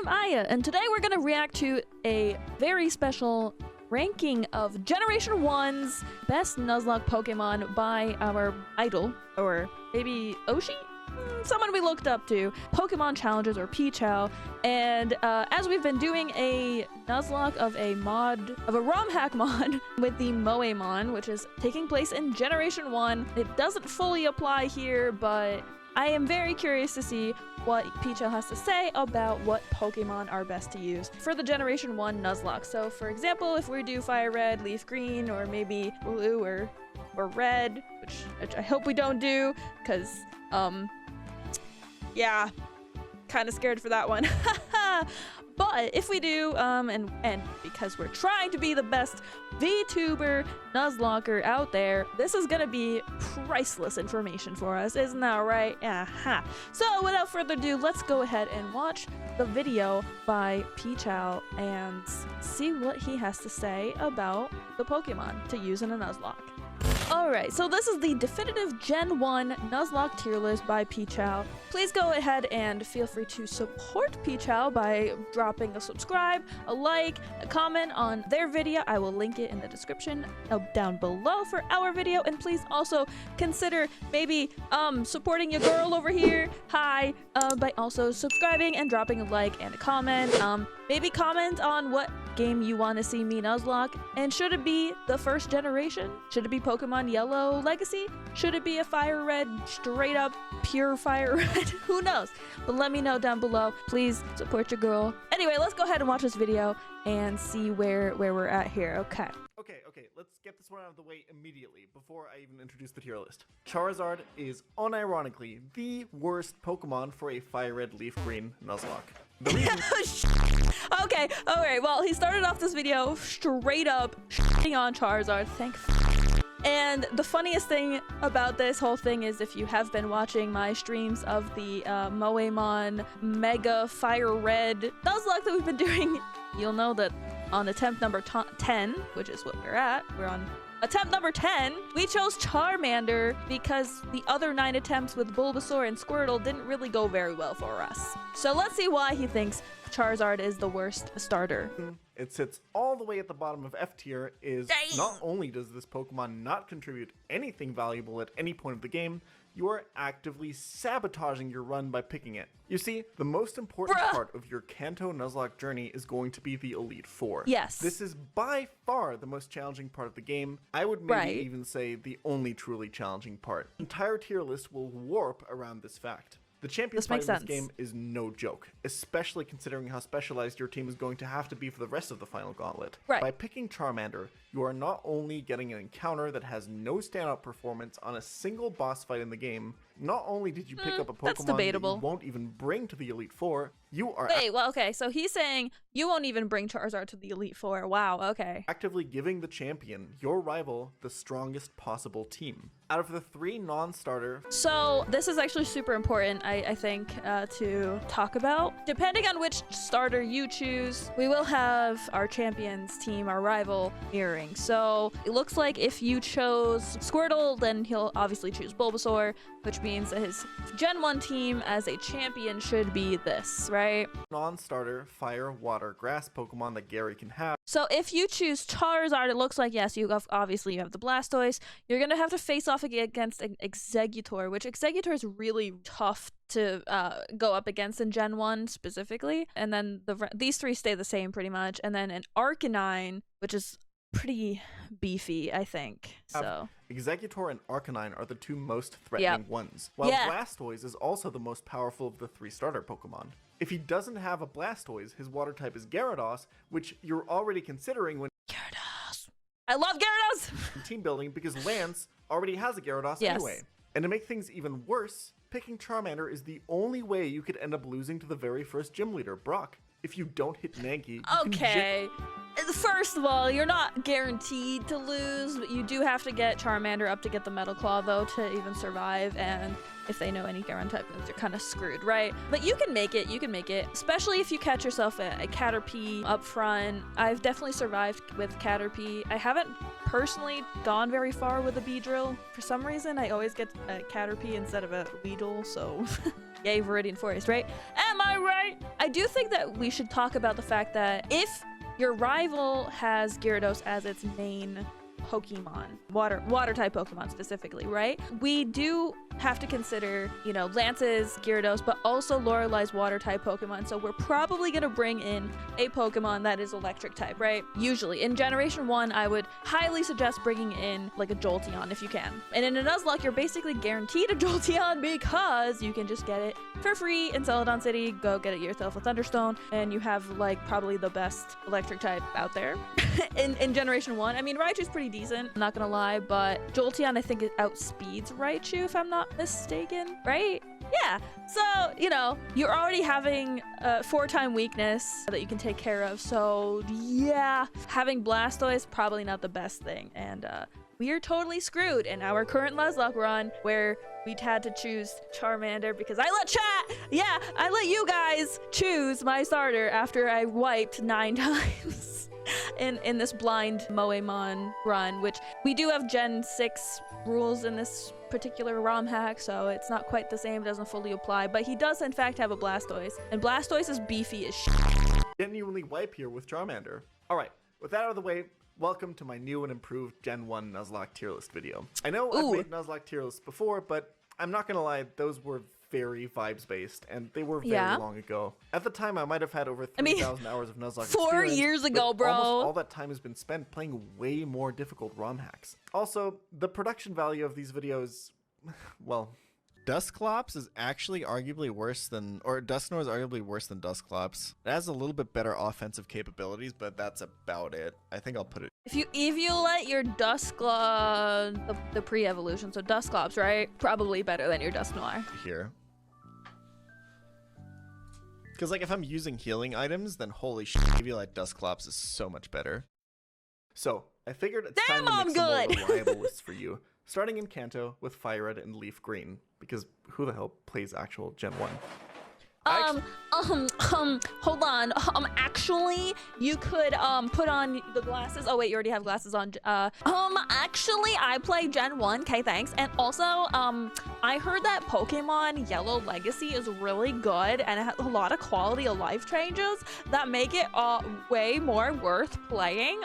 I'm Aya, and today we're gonna react to a very special ranking of Generation 1's best Nuzlocke Pokemon by our idol, or maybe Oshi? Someone we looked up to, Pokemon Challenges, or Pichao. And as we've been doing a Nuzlocke of a ROM hack mod with the Moemon, which is taking place in Generation 1. It doesn't fully apply here, but I am very curious to see what Pichao has to say about what Pokemon are best to use for the Generation 1 Nuzlocke. So for example, if we do Fire Red, Leaf Green, or maybe Blue or Red, which I hope we don't do, because yeah, kind of scared for that one. But if we do, and because we're trying to be the best VTuber Nuzlocker out there, this is gonna be priceless information for us, isn't that right? Aha. So without further ado, let's go ahead and watch the video by Pichao and see what he has to say about the Pokemon to use in a Nuzlocke. Alright, so this is the definitive Gen 1 Nuzlocke tier list by Pichao. Please go ahead and feel free to support Pichao by dropping a subscribe, a like, a comment on their video. I will link it in the description down below for our video. And please also consider maybe supporting your girl over here, by also subscribing and dropping a like and a comment. Maybe comment on what game you want to see me Nuzlocke, and should it be the first generation? Should it be Pokemon Yellow Legacy? Should it be a Fire Red, straight up pure Fire Red? Who knows? But let me know down below. Please support your girl. Anyway, let's go ahead and watch this video and see where we're at here. Okay, let's get this one out of the way immediately before I even introduce the tier list. Charizard is unironically the worst Pokemon for a Fire Red Leaf Green Nuzlocke. The reason okay, alright, well, he started off this video straight up shitting on Charizard, and the funniest thing about this whole thing is, if you have been watching my streams of the Moemon Mega Fire Red Nuzlocke that we've been doing, you'll know that on attempt number 10, which is what we're on attempt number 10, we chose Charmander because the other 9 attempts with Bulbasaur and Squirtle didn't really go very well for us. So let's see why he thinks Charizard is the worst starter. It sits all the way at the bottom of F tier. Not only does this Pokemon not contribute anything valuable at any point of the game, you are actively sabotaging your run by picking it. You see, the most important part of your Kanto Nuzlocke journey is going to be the Elite Four. Yes. This is by far the most challenging part of the game. I would maybe even say the only truly challenging part. The entire tier list will warp around this fact. The champion fight in this game is no joke, especially considering how specialized your team is going to have to be for the rest of the final gauntlet. By picking Charmander, you are not only getting an encounter that has no standout performance on a single boss fight in the game, not only did you pick up a Pokemon that you won't even bring to the Elite Four, you are— Wait, well, okay, so he's saying you won't even bring Charizard to the Elite Four. Wow, okay. Actively giving the champion, your rival, the strongest possible team. Out of the 3 non-starter— So this is actually super important, I think, to talk about. Depending on which starter you choose, we will have our champion's team, our rival, mirroring. So it looks like if you chose Squirtle, then he'll obviously choose Bulbasaur, which means that his Gen 1 team as a champion should be this, right? Non-starter Fire, Water, Grass Pokemon that Gary can have. So if you choose Charizard, it looks like, yes, you have the Blastoise. You're gonna have to face off against an Exeggutor, which Exeggutor is really tough to go up against in Gen 1 specifically. And then these 3 stay the same pretty much. And then an Arcanine, which is pretty beefy, I think. So Exeggutor and Arcanine are the 2 most threatening ones, while Blastoise is also the most powerful of the 3 starter Pokemon. If he doesn't have a Blastoise, his water type is Gyarados, which you're already considering when— Gyarados! I love Gyarados! Team building, because Lance already has a Gyarados anyway. And to make things even worse, picking Charmander is the only way you could end up losing to the very first gym leader, Brock. If you don't hit Nanki, first of all, you're not guaranteed to lose, but you do have to get Charmander up to get the Metal Claw, though, to even survive. And if they know any Ground type moves, you're kind of screwed, right? But you can make it, especially if you catch yourself a Caterpie up front. I've definitely survived with Caterpie. I haven't personally gone very far with a Beedrill. For some reason, I always get a Caterpie instead of a Weedle, so yay, Viridian Forest, right? And Am I right? I do think that we should talk about the fact that if your rival has Gyarados as its main Pokemon, water type Pokemon specifically, right? We do have to consider, you know, Lance's Gyarados, but also Lorelai's water type Pokemon. So we're probably gonna bring in a Pokemon that is electric type, right? Usually in Generation 1, I would highly suggest bringing in like a Jolteon if you can. And in a Nuzlocke, you're basically guaranteed a Jolteon because you can just get it for free in Celadon City, go get it yourself with Thunderstone, and you have like probably the best electric type out there in Generation 1. I mean, Raichu's pretty decent, I'm not gonna lie, but Jolteon I think it outspeeds Raichu if I'm not mistaken, right? Yeah, so, you know, you're already having a 4-time weakness that you can take care of, so yeah, having Blastoise probably not the best thing, and we are totally screwed in our current Nuzlocke run where we had to choose Charmander because I let you guys choose my starter after I wiped 9 times in this blind Moemon run, which we do have Gen 6 rules in this particular ROM hack, so it's not quite the same, doesn't fully apply, but he does in fact have a Blastoise, and Blastoise is beefy as shit. Genuinely wipe here with Charmander. Alright, with that out of the way, welcome to my new and improved Gen 1 Nuzlocke tier list video. I know I've made Nuzlocke tier lists before, but I'm not gonna lie, those were very vibes based, and they were very long ago. At the time, I might have had over 3,000 hours of Nuzlocke 4 years ago, bro. Almost all that time has been spent playing way more difficult ROM hacks. Also, the production value of these videos, well, Dusclops is actually arguably worse than, or Dusknoir is arguably worse than Dusclops. It has a little bit better offensive capabilities, but that's about it. I think I'll put it. If you let your Dusclops, the pre-evolution, so Dusclops, right? Probably better than your Dusknoir. Here. Because like if I'm using healing items, then holy shit, Eviolite Dusclops is so much better. So, I figured it's time to make some more reliable lists for you. Starting in Kanto with Fire Red and Leaf Green, because who the hell plays actual Gen 1? Hold on. Actually, you could, put on the glasses. Oh, wait, you already have glasses on. Actually, I play Gen 1. Okay, thanks. And also, I heard that Pokemon Yellow Legacy is really good and it has a lot of quality of life changes that make it, way more worth playing.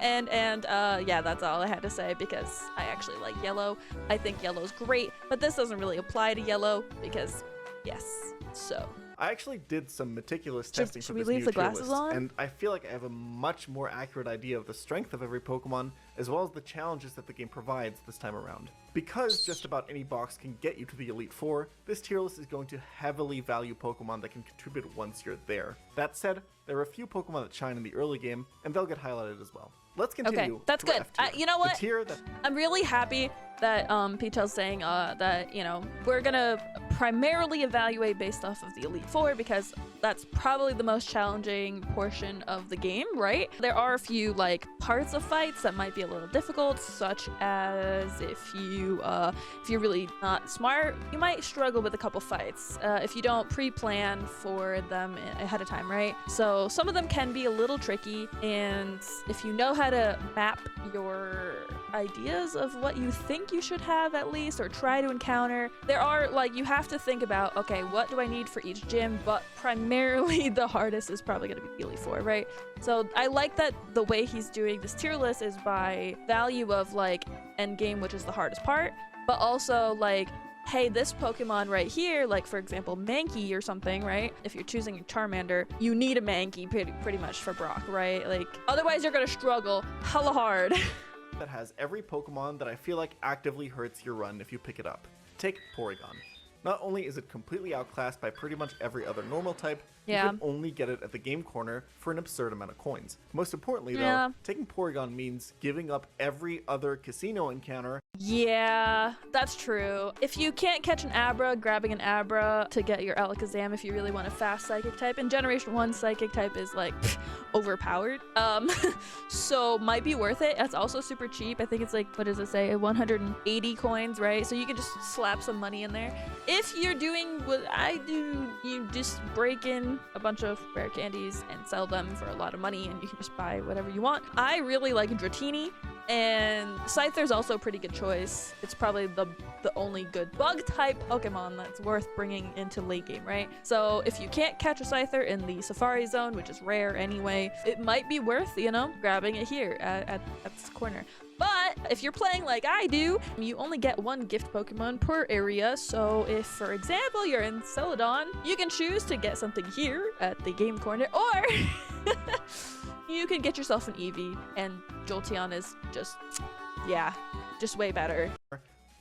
And, yeah, that's all I had to say because I actually like Yellow. I think Yellow's great, but this doesn't really apply to Yellow because, yes. So I actually did some meticulous testing for this leave new the tier glasses list, on? and I feel like I have a much more accurate idea of the strength of every Pokemon, as well as the challenges that the game provides this time around. Because just about any box can get you to the Elite Four, this tier list is going to heavily value Pokemon that can contribute once you're there. That said, there are a few Pokemon that shine in the early game, and they'll get highlighted as well. Let's continue. Okay, that's good. You know what? I'm really happy that Peachel's saying that, you know, we're gonna primarily evaluate based off of the Elite Four because that's probably the most challenging portion of the game, right? There are a few like parts of fights that might be a little difficult, such as if you're really not smart, you might struggle with a couple fights if you don't pre-plan for them ahead of time, right? So some of them can be a little tricky, and if you know how to map your ideas of what you think you should have at least, or try to encounter, there are like, you have to think about, okay, what do I need for each gym, but primarily the hardest is probably going to be Elite Four, right? So I like that the way he's doing this tier list is by value of like end game, which is the hardest part, but also like, hey, this Pokemon right here, like for example Mankey or something, right? If you're choosing a Charmander, you need a Mankey pretty much for Brock, right? Like otherwise you're gonna struggle hella hard. That has every Pokemon that I feel like actively hurts your run if you pick it up. Take Porygon. Not only is it completely outclassed by pretty much every other normal type, you can only get it at the game corner for an absurd amount of coins. Most importantly though, taking Porygon means giving up every other casino encounter. Yeah, that's true. If you can't catch an Abra, grabbing an Abra to get your Alakazam if you really want a fast Psychic type. In Generation 1, Psychic type is like overpowered. So might be worth it. That's also super cheap. I think it's like, what does it say? 180 coins, right? So you can just slap some money in there. If you're doing what I do, you just break in a bunch of rare candies and sell them for a lot of money, and you can just buy whatever you want. I really like Dratini. And Scyther's also a pretty good choice. It's probably the only good bug type Pokemon that's worth bringing into late game, right? So if you can't catch a Scyther in the Safari Zone, which is rare anyway, it might be worth, you know, grabbing it here at this corner. But if you're playing like I do, you only get one gift Pokemon per area. So if, for example, you're in Celadon, you can choose to get something here at the game corner, or you can get yourself an Eevee, and Jolteon is just, yeah, just way better.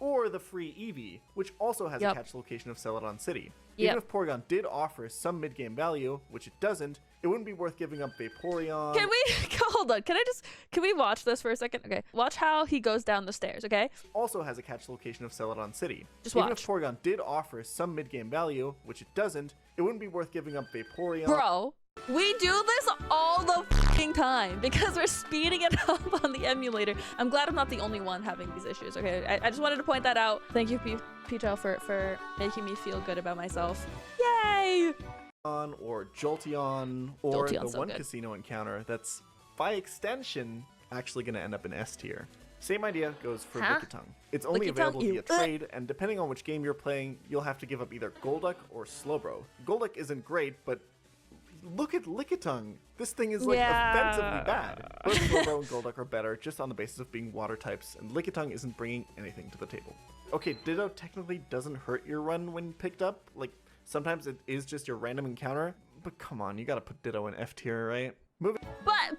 Or the free Eevee, which also has a catch location of Celadon City. Even if Porygon did offer some mid-game value, which it doesn't, it wouldn't be worth giving up Vaporeon. Can we, hold on, can we watch this for a second? Okay, watch how he goes down the stairs, okay? Also has a catch location of Celadon City. Just watch. Even if Porygon did offer some mid-game value, which it doesn't, it wouldn't be worth giving up Vaporeon. Bro, we do this all the f***ing time because we're speeding it up on the emulator. I'm glad I'm not the only one having these issues, okay? I just wanted to point that out. Thank you, Pichel, for making me feel good about myself. Yay! Or Jolteon, or Jolteon's the so one good. casino encounter that's, by extension, actually going to end up in S tier. Same idea goes for Lickitung. It's only available via trade, and depending on which game you're playing, you'll have to give up either Golduck or Slowbro. Golduck isn't great, but look at Lickitung. This thing is like offensively bad. Both Slowbro and Golduck are better just on the basis of being water types, and Lickitung isn't bringing anything to the table. Okay, Ditto technically doesn't hurt your run when picked up. Like, sometimes it is just your random encounter, but come on, you gotta put Ditto in F tier, right? Moving. But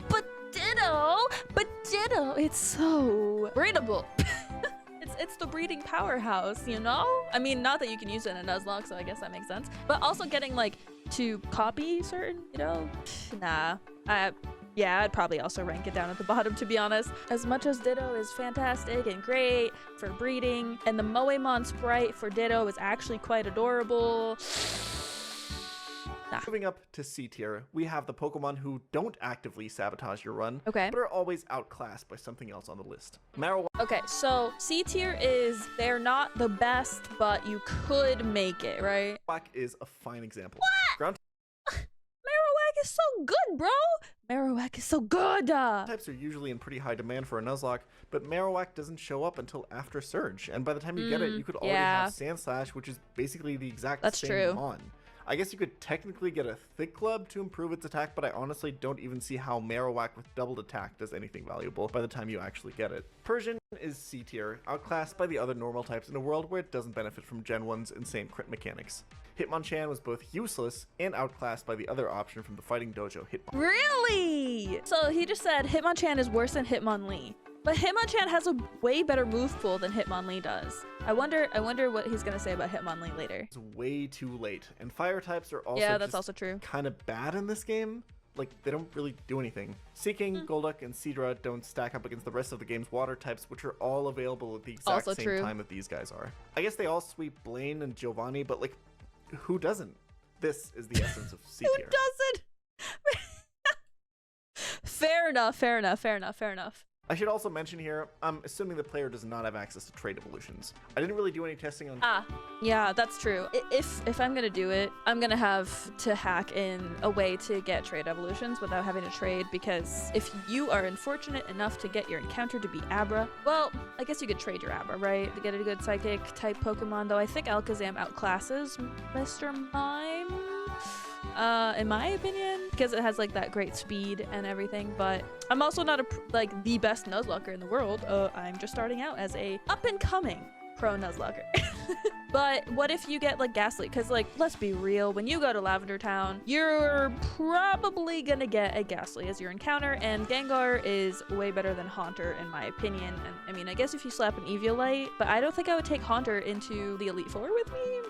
Ditto, it's so breedable. It's the breeding powerhouse, you know? I mean, not that you can use it in a Nuzlocke, so I guess that makes sense. But also getting, like, to copy certain, you know? Nah. Yeah, I'd probably also rank it down at the bottom, to be honest. As much as Ditto is fantastic and great for breeding, and the Moemon sprite for Ditto is actually quite adorable. Nah. Moving up to C tier, we have the Pokemon who don't actively sabotage your run, but are always outclassed by something else on the list. Marowak. Okay, so C tier is, they're not the best, but you could make it, right? Marowak is a fine example. What? Marowak is so good, bro! Marowak is so good! Types are usually in pretty high demand for a Nuzlocke, but Marowak doesn't show up until after Surge, and by the time you get it, you could already have Sandslash, which is basically the exact same Mon. I guess you could technically get a Thick Club to improve its attack, but I honestly don't even see how Marowak with doubled attack does anything valuable by the time you actually get it. Persian is C tier, outclassed by the other normal types in a world where it doesn't benefit from Gen 1's insane crit mechanics. Hitmonchan was both useless and outclassed by the other option from the Fighting Dojo, Hitmon. Really? So he just said Hitmonchan is worse than Hitmonlee. But Hitmonchan has a way better move pool than Hitmonlee does. I wonder what he's gonna say about Hitmonlee later. It's way too late, and fire types are also that's also true. Kind of bad in this game. Like, they don't really do anything. Seeking, Golduck, and Seadra don't stack up against the rest of the game's water types, which are all available at the exact same time that these guys are. I guess they all sweep Blaine and Giovanni, but like, who doesn't? This is the essence of C tier. Who doesn't? Fair enough. I should also mention here, I'm assuming the player does not have access to trade evolutions. I didn't really do any testing on... Yeah, that's true. If I'm gonna do it, I'm gonna have to hack in a way to get trade evolutions without having to trade, because if you are unfortunate enough to get your encounter to be Abra, well, I guess you could trade your Abra, right? To get a good psychic type Pokemon, though I think Alakazam outclasses Mr. Mime, in my opinion, because it has like that great speed and everything. But I'm also not like the best Nuzlocker in the world. I'm just starting out as a up and coming pro Nuzlocker. But what if you get like Ghastly? Because like, let's be real, when you go to Lavender Town, you're probably gonna get a Ghastly as your encounter, and Gengar is way better than Haunter in my opinion. And I mean, I guess if you slap an Eviolite, but I don't think I would take Haunter into the Elite Four with me.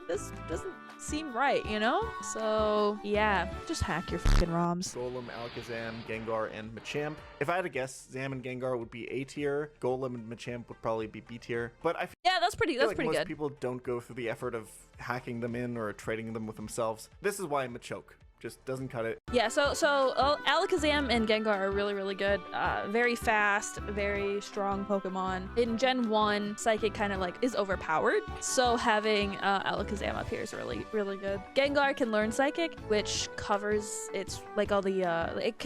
This doesn't seem right, you know? So yeah, just hack your fucking ROMs. Golem, Alakazam, Gengar, and Machamp. If I had to guess, Zam and Gengar would be A tier. Golem and Machamp would probably be B tier. But I feel that's pretty like most good. people don't go through the effort of hacking them in or trading them with themselves. This is why Machoke just doesn't cut it. Yeah, so Alakazam and Gengar are really, really good. Very fast, very strong Pokemon. In Gen 1, Psychic kind of like is overpowered. So having Alakazam up here is really, really good. Gengar can learn Psychic, which covers its like all the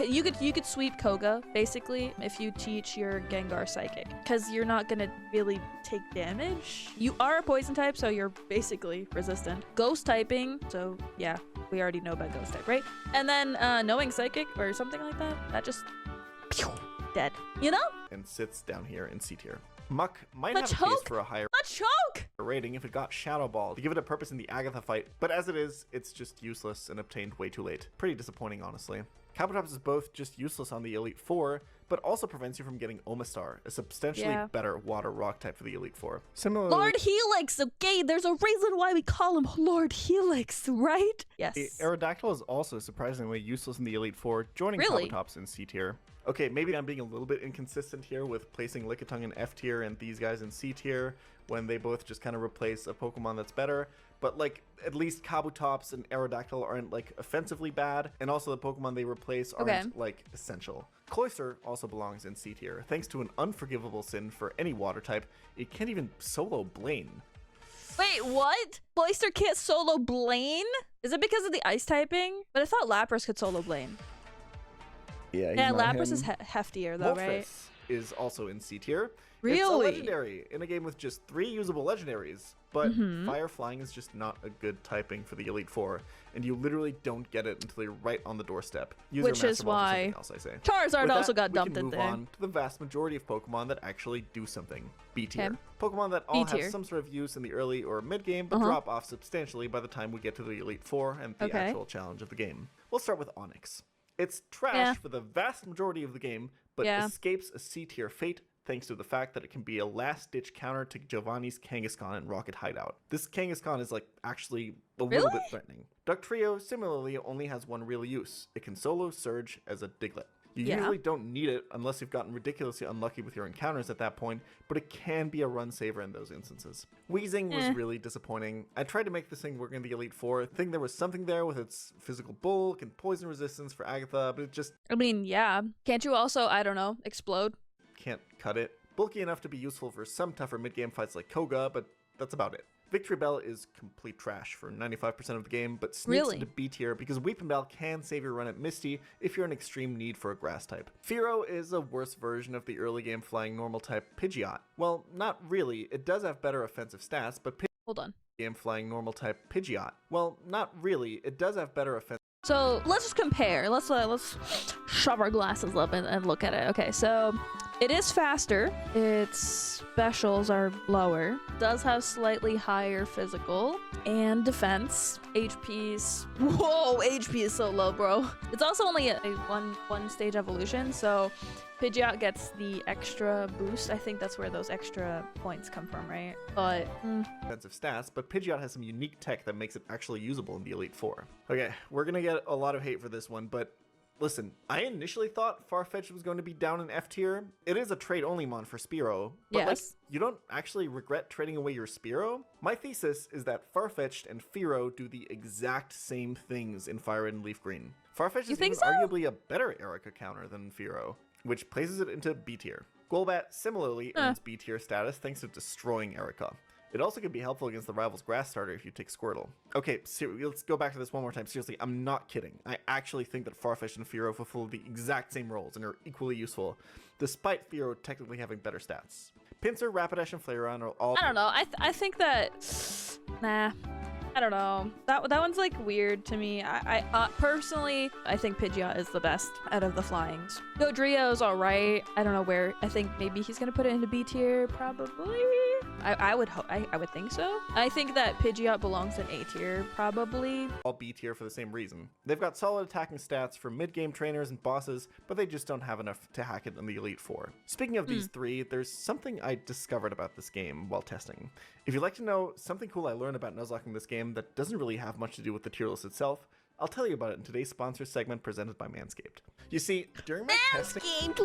you could sweep Koga basically if you teach your Gengar Psychic, because you're not gonna really take damage. You are a poison type, so you're basically resistant. Ghost typing, so yeah, we already know about Ghost type, right? And then knowing Psychic or something like that, that just pew, dead, you know? And sits down here in C tier. Muck might Let's have a case choke. for a higher A choke! rating if it got Shadow Ball to give it a purpose in the Agatha fight, but as it is, it's just useless and obtained way too late. Pretty disappointing, honestly. Kabutops is both just useless on the Elite Four, but also prevents you from getting Omastar, a substantially better water rock type for the Elite Four. Similarly, Lord Helix, okay? There's a reason why we call him Lord Helix, right? Yes. the Aerodactyl is also surprisingly useless in the Elite Four, joining Really? Kabutops in C tier. Okay, maybe I'm being a little bit inconsistent here with placing Lickitung in F tier and these guys in C tier when they both just kind of replace a Pokemon that's better. But like, at least Kabutops and Aerodactyl aren't like offensively bad, and also the Pokemon they replace aren't like essential. Cloyster also belongs in C tier, thanks to an unforgivable sin for any water type. It can't even solo Blaine. Wait, what? Cloyster can't solo Blaine? Is it because of the ice typing? But I thought Lapras could solo Blaine. Yeah, Lapras is heftier though, right? Moltres is also in C tier. Really? It's a legendary in a game with just 3 usable legendaries, but Fire Flying is just not a good typing for the Elite Four, and you literally don't get it until you're right on the doorstep. Use Which your is Master Ball for why something else, I say. Charizard With also that, got dumped we can in move there. on to the vast majority of Pokemon that actually do something. B tier. Okay. Pokemon that all B-tier. have some sort of use in the early or mid game, but drop off substantially by the time we get to the Elite Four and the actual challenge of the game. We'll start with Onix. It's trash for the vast majority of the game, but escapes a C tier fate thanks to the fact that it can be a last-ditch counter to Giovanni's Kangaskhan in Rocket Hideout. This Kangaskhan is like actually a little bit threatening. Ductrio similarly only has one real use. It can solo Surge as a Diglett. You usually don't need it unless you've gotten ridiculously unlucky with your encounters at that point, but it can be a run saver in those instances. Wheezing was really disappointing. I tried to make this thing work in the Elite Four. I think there was something there with its physical bulk and poison resistance for Agatha, but it just I mean, yeah. Can't you also, I don't know, explode? can't cut it. Bulky enough to be useful for some tougher mid-game fights like Koga, but that's about it. Victory Bell is complete trash for 95% of the game, but sneaks into B tier because Weeping Bell can save your run at Misty if you're in extreme need for a grass type. Fearow is a worse version of the early game flying normal type Pidgeot. Well, not really. It does have better offensive stats, but Hold on. game flying normal type Pidgeot. Well, not really. It does have better offensive. So let's just compare. Let's shove our glasses up and look at it. Okay, so it is faster. Its specials are lower. Does have slightly higher physical and defense. HP's HP is so low, bro. It's also only a one stage evolution, so Pidgeot gets the extra boost. I think that's where those extra points come from, right? But Offensive stats, but Pidgeot has some unique tech that makes it actually usable in the Elite Four. Okay, we're gonna get a lot of hate for this one, but listen, I initially thought Farfetch'd was going to be down in F tier. It is a trade-only mon for Spearow, but like, you don't actually regret trading away your Spearow? My thesis is that Farfetch'd and Fearow do the exact same things in Fire Red and Leaf Green. Farfetch'd is even arguably a better Erica counter than Fearow, which places it into B tier. Golbat similarly earns B tier status thanks to destroying Erica. It also can be helpful against the rival's grass starter if you take Squirtle. Okay, let's go back to this one more time. Seriously, I'm not kidding. I actually think that Farfetch'd and Fearow fulfill the exact same roles and are equally useful, despite Fearow technically having better stats. Pinsir, Rapidash, and Flareon are all— I don't know. I think that nah. I don't know. That one's like weird to me. I personally, I think Pidgeot is the best out of the flyings. Dodrio's alright. I don't know where. I think maybe he's gonna put it into B tier, probably. I would think so. I think that Pidgeot belongs in A tier, probably. all B tier for the same reason. They've got solid attacking stats for mid-game trainers and bosses, but they just don't have enough to hack it in the Elite Four. Speaking of these three, there's something I discovered about this game while testing. If you'd like to know something cool I learned about Nuzlocking this game that doesn't really have much to do with the tier list itself, I'll tell you about it in today's sponsor segment presented by Manscaped. You see, during my testing... Manscaped,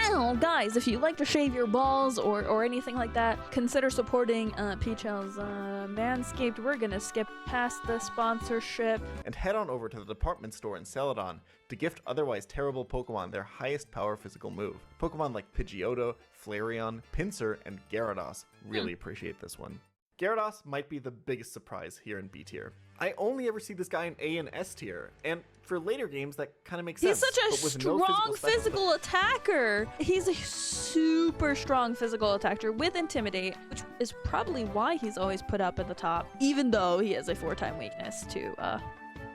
wow! Guys, if you like to shave your balls or anything like that, consider supporting Peachel's Manscaped. We're gonna skip past the sponsorship. And head on over to the department store in Celadon to gift otherwise terrible Pokemon their highest power physical move. Pokemon like Pidgeotto, Flareon, Pinsir, and Gyarados really appreciate this one. Gyarados might be the biggest surprise here in B tier. I only ever see this guy in A and S tier, and for later games that kind of makes sense. He's such a but with no strong special physical attacker. He's a super strong physical attacker with Intimidate, which is probably why he's always put up at the top, even though he has a 4-time weakness to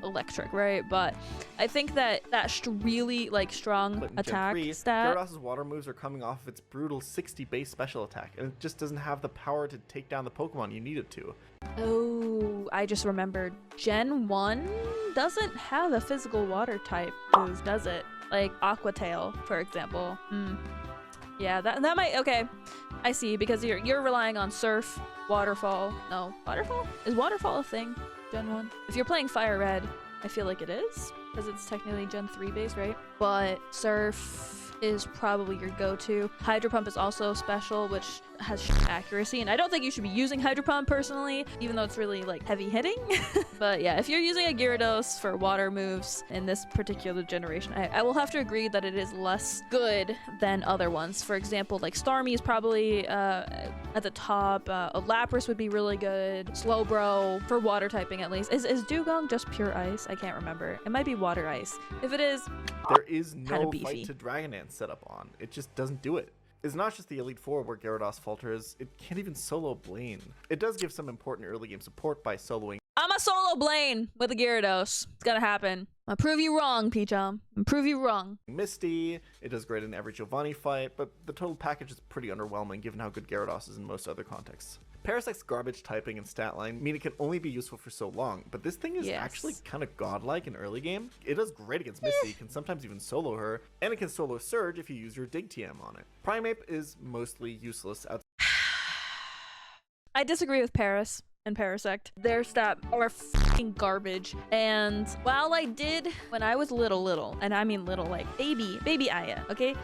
electric, right? But I think that really like strong But in attack Gen 3, stat. Gyarados' water moves are coming off of its brutal 60 base special attack, and it just doesn't have the power to take down the Pokemon you need it to. Oh, I just remembered. Gen 1 doesn't have a physical water type move, does it? Like Aqua Tail, for example. Yeah, that might, okay. I see, because you're relying on Surf, Waterfall. No, Waterfall? Is Waterfall a thing? Gen 1? If you're playing Fire Red, I feel like it is, because it's technically Gen 3 based, right? But Surf is probably your go-to. Hydro Pump is also special, which has accuracy, and I don't think you should be using Hydro Pump personally, even though it's really like heavy hitting. But yeah, if you're using a Gyarados for water moves in this particular generation, I will have to agree that it is less good than other ones. For example, like Starmie is probably at the top. A Lapras would be really good. Slowbro for water typing at least. Is Dugong just pure ice? I can't remember. It might be water ice. If it is, There is kinda no beefy. fight to Dragon Dance set up on. It just doesn't do it. It's not just the Elite Four where Gyarados falters, it can't even solo Blaine. It does give some important early game support by soloing I'm a solo Blaine with a Gyarados. It's gonna happen. I'll prove you wrong, Peachum. I'll prove you wrong. Misty, it does great in every Giovanni fight, but the total package is pretty underwhelming given how good Gyarados is in most other contexts. Parasect's garbage typing and stat line mean it can only be useful for so long, but this thing is Yes. actually kind of godlike in early game. It does great against Misty, can sometimes even solo her, and it can solo Surge if you use your Dig TM on it. Primeape is mostly useless outside I disagree with Paris and Parasect. Their stat are fucking garbage. And while I did when I was little, and I mean little like baby Aya, okay?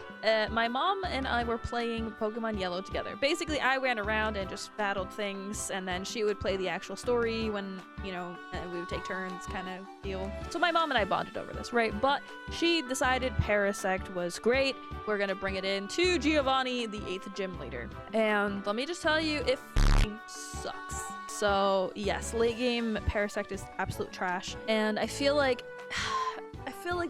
My mom and I were playing Pokemon Yellow together. Basically, I ran around and just battled things, and then she would play the actual story when, you know, we would take turns kind of deal. So my mom and I bonded over this, right? But she decided Parasect was great. We're gonna bring it in to Giovanni, the 8th gym leader. And let me just tell you, it fucking sucks. So yes, late game Parasect is absolute trash, and I feel like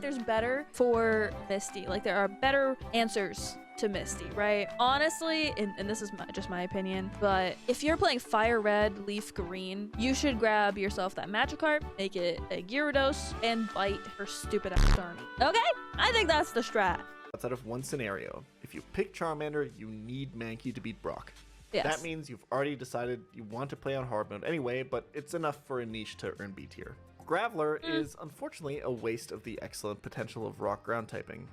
there's better for Misty. Like there are better answers to Misty, right? Honestly, and this is just my opinion, but if you're playing Fire Red, Leaf Green, you should grab yourself that Magikarp, make it a Gyarados, and bite her stupid ass Starmie. Okay? I think that's the strat. outside of one scenario. If you pick Charmander, you need Mankey to beat Brock. Yes. That means you've already decided you want to play on hard mode anyway, but it's enough for a niche to earn B tier. Graveler is unfortunately a waste of the excellent potential of rock ground typing.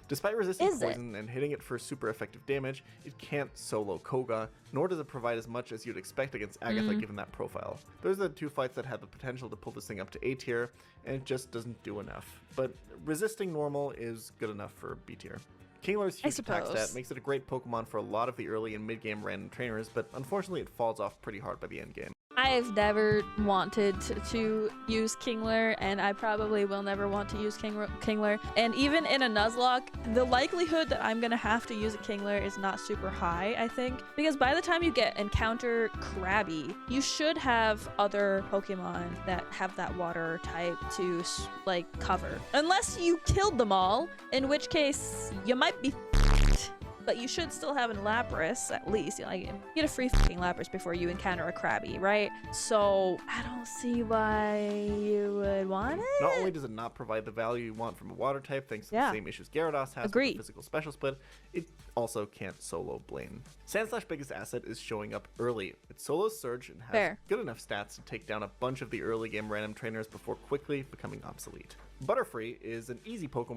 Despite resisting poison and hitting it for super effective damage, it can't solo Koga, nor does it provide as much as you'd expect against Agatha given that profile. Those are the two fights that had the potential to pull this thing up to A tier, and it just doesn't do enough. But resisting normal is good enough for B tier. Kingler's huge attack stat makes it a great Pokemon for a lot of the early and mid-game random trainers, but unfortunately it falls off pretty hard by the end game. I've never wanted to use Kingler, and I probably will never want to use Kingler. And even in a Nuzlocke, the likelihood that I'm gonna have to use a Kingler is not super high, I think. Because by the time you encounter Krabby, you should have other Pokemon that have that water type to, like, cover. Unless you killed them all, in which case you might be f***ed. But you should still have a Lapras, at least. You know, like, get a free fucking Lapras before you encounter a Krabby, right? So, I don't see why you would want it. Not only does it not provide the value you want from a water type, thanks to the same issues Gyarados has with the physical special split, it also can't solo Blaine. Sandslash's biggest asset is showing up early. It solos Surge and has good enough stats to take down a bunch of the early game random trainers before quickly becoming obsolete. Butterfree is an easy Pokemon.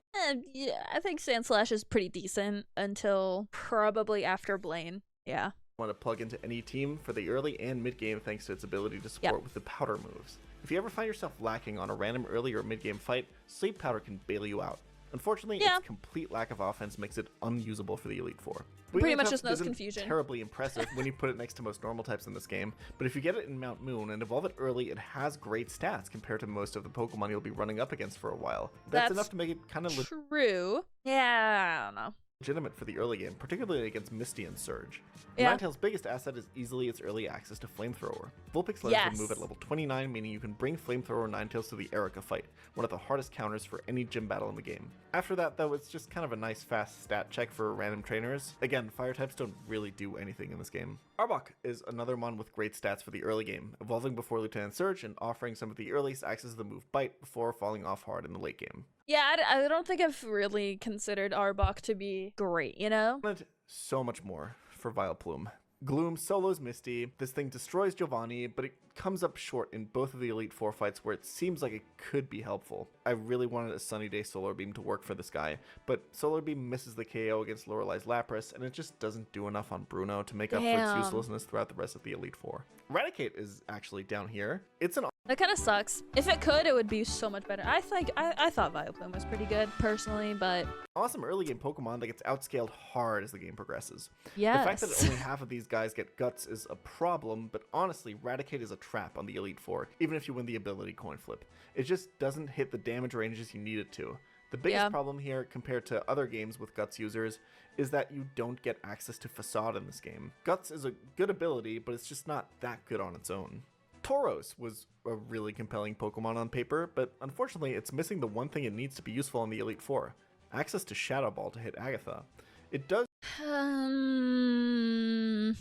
Yeah, I think Sandslash is pretty decent until probably after Blaine. Yeah. Want to plug into any team for the early and mid game thanks to its ability to support with the powder moves. If you ever find yourself lacking on a random early or mid-game fight, Sleep Powder can bail you out. Unfortunately, Yeah. its complete lack of offense makes it unusable for the Elite Four. Pretty much Wigglytuff just knows isn't confusion. terribly impressive when you put it next to most normal types in this game, but if you get it in Mount Moon and evolve it early, it has great stats compared to most of the Pokemon you'll be running up against for a while. That's enough to make it kind of True. Yeah, I don't know. legitimate for the early game, particularly against Misty and Surge. Yeah. Ninetale's biggest asset is easily its early access to Flamethrower. Vulpix letters Yes. will move at level 29, meaning you can bring Flamethrower Ninetales to the Erica fight, one of the hardest counters for any gym battle in the game. After that, though, it's just kind of a nice fast stat check for random trainers. Again, fire types don't really do anything in this game. Arbok is another mon with great stats for the early game, evolving before Lieutenant Surge and offering some of the earliest access to the move Bite before falling off hard in the late game. Yeah, I don't think I've really considered Arbok to be great, you know? I wanted so much more for Vileplume. Gloom solos Misty, this thing destroys Giovanni, but it comes up short in both of the Elite Four fights where it seems like it could be helpful. I really wanted a Sunny Day Solar Beam to work for this guy, but Solar Beam misses the KO against Lorelai's Lapras, and it just doesn't do enough on Bruno to make up for its uselessness throughout the rest of the Elite Four. Eradicate is actually down here. It's an That kind of sucks. If it could, it would be so much better. I thought Vileplume was pretty good, personally, but awesome early game Pokemon that gets outscaled hard as the game progresses. yes. The fact that only half of these guys get Guts is a problem, but honestly, Raticate is a trap on the Elite Four, even if you win the ability coin flip. It just doesn't hit the damage ranges you need it to. The biggest problem here, compared to other games with Guts users, is that you don't get access to Facade in this game. Guts is a good ability, but it's just not that good on its own. Tauros was a really compelling Pokemon on paper, but unfortunately it's missing the one thing it needs to be useful in the Elite Four: access to Shadow Ball to hit Agatha. It does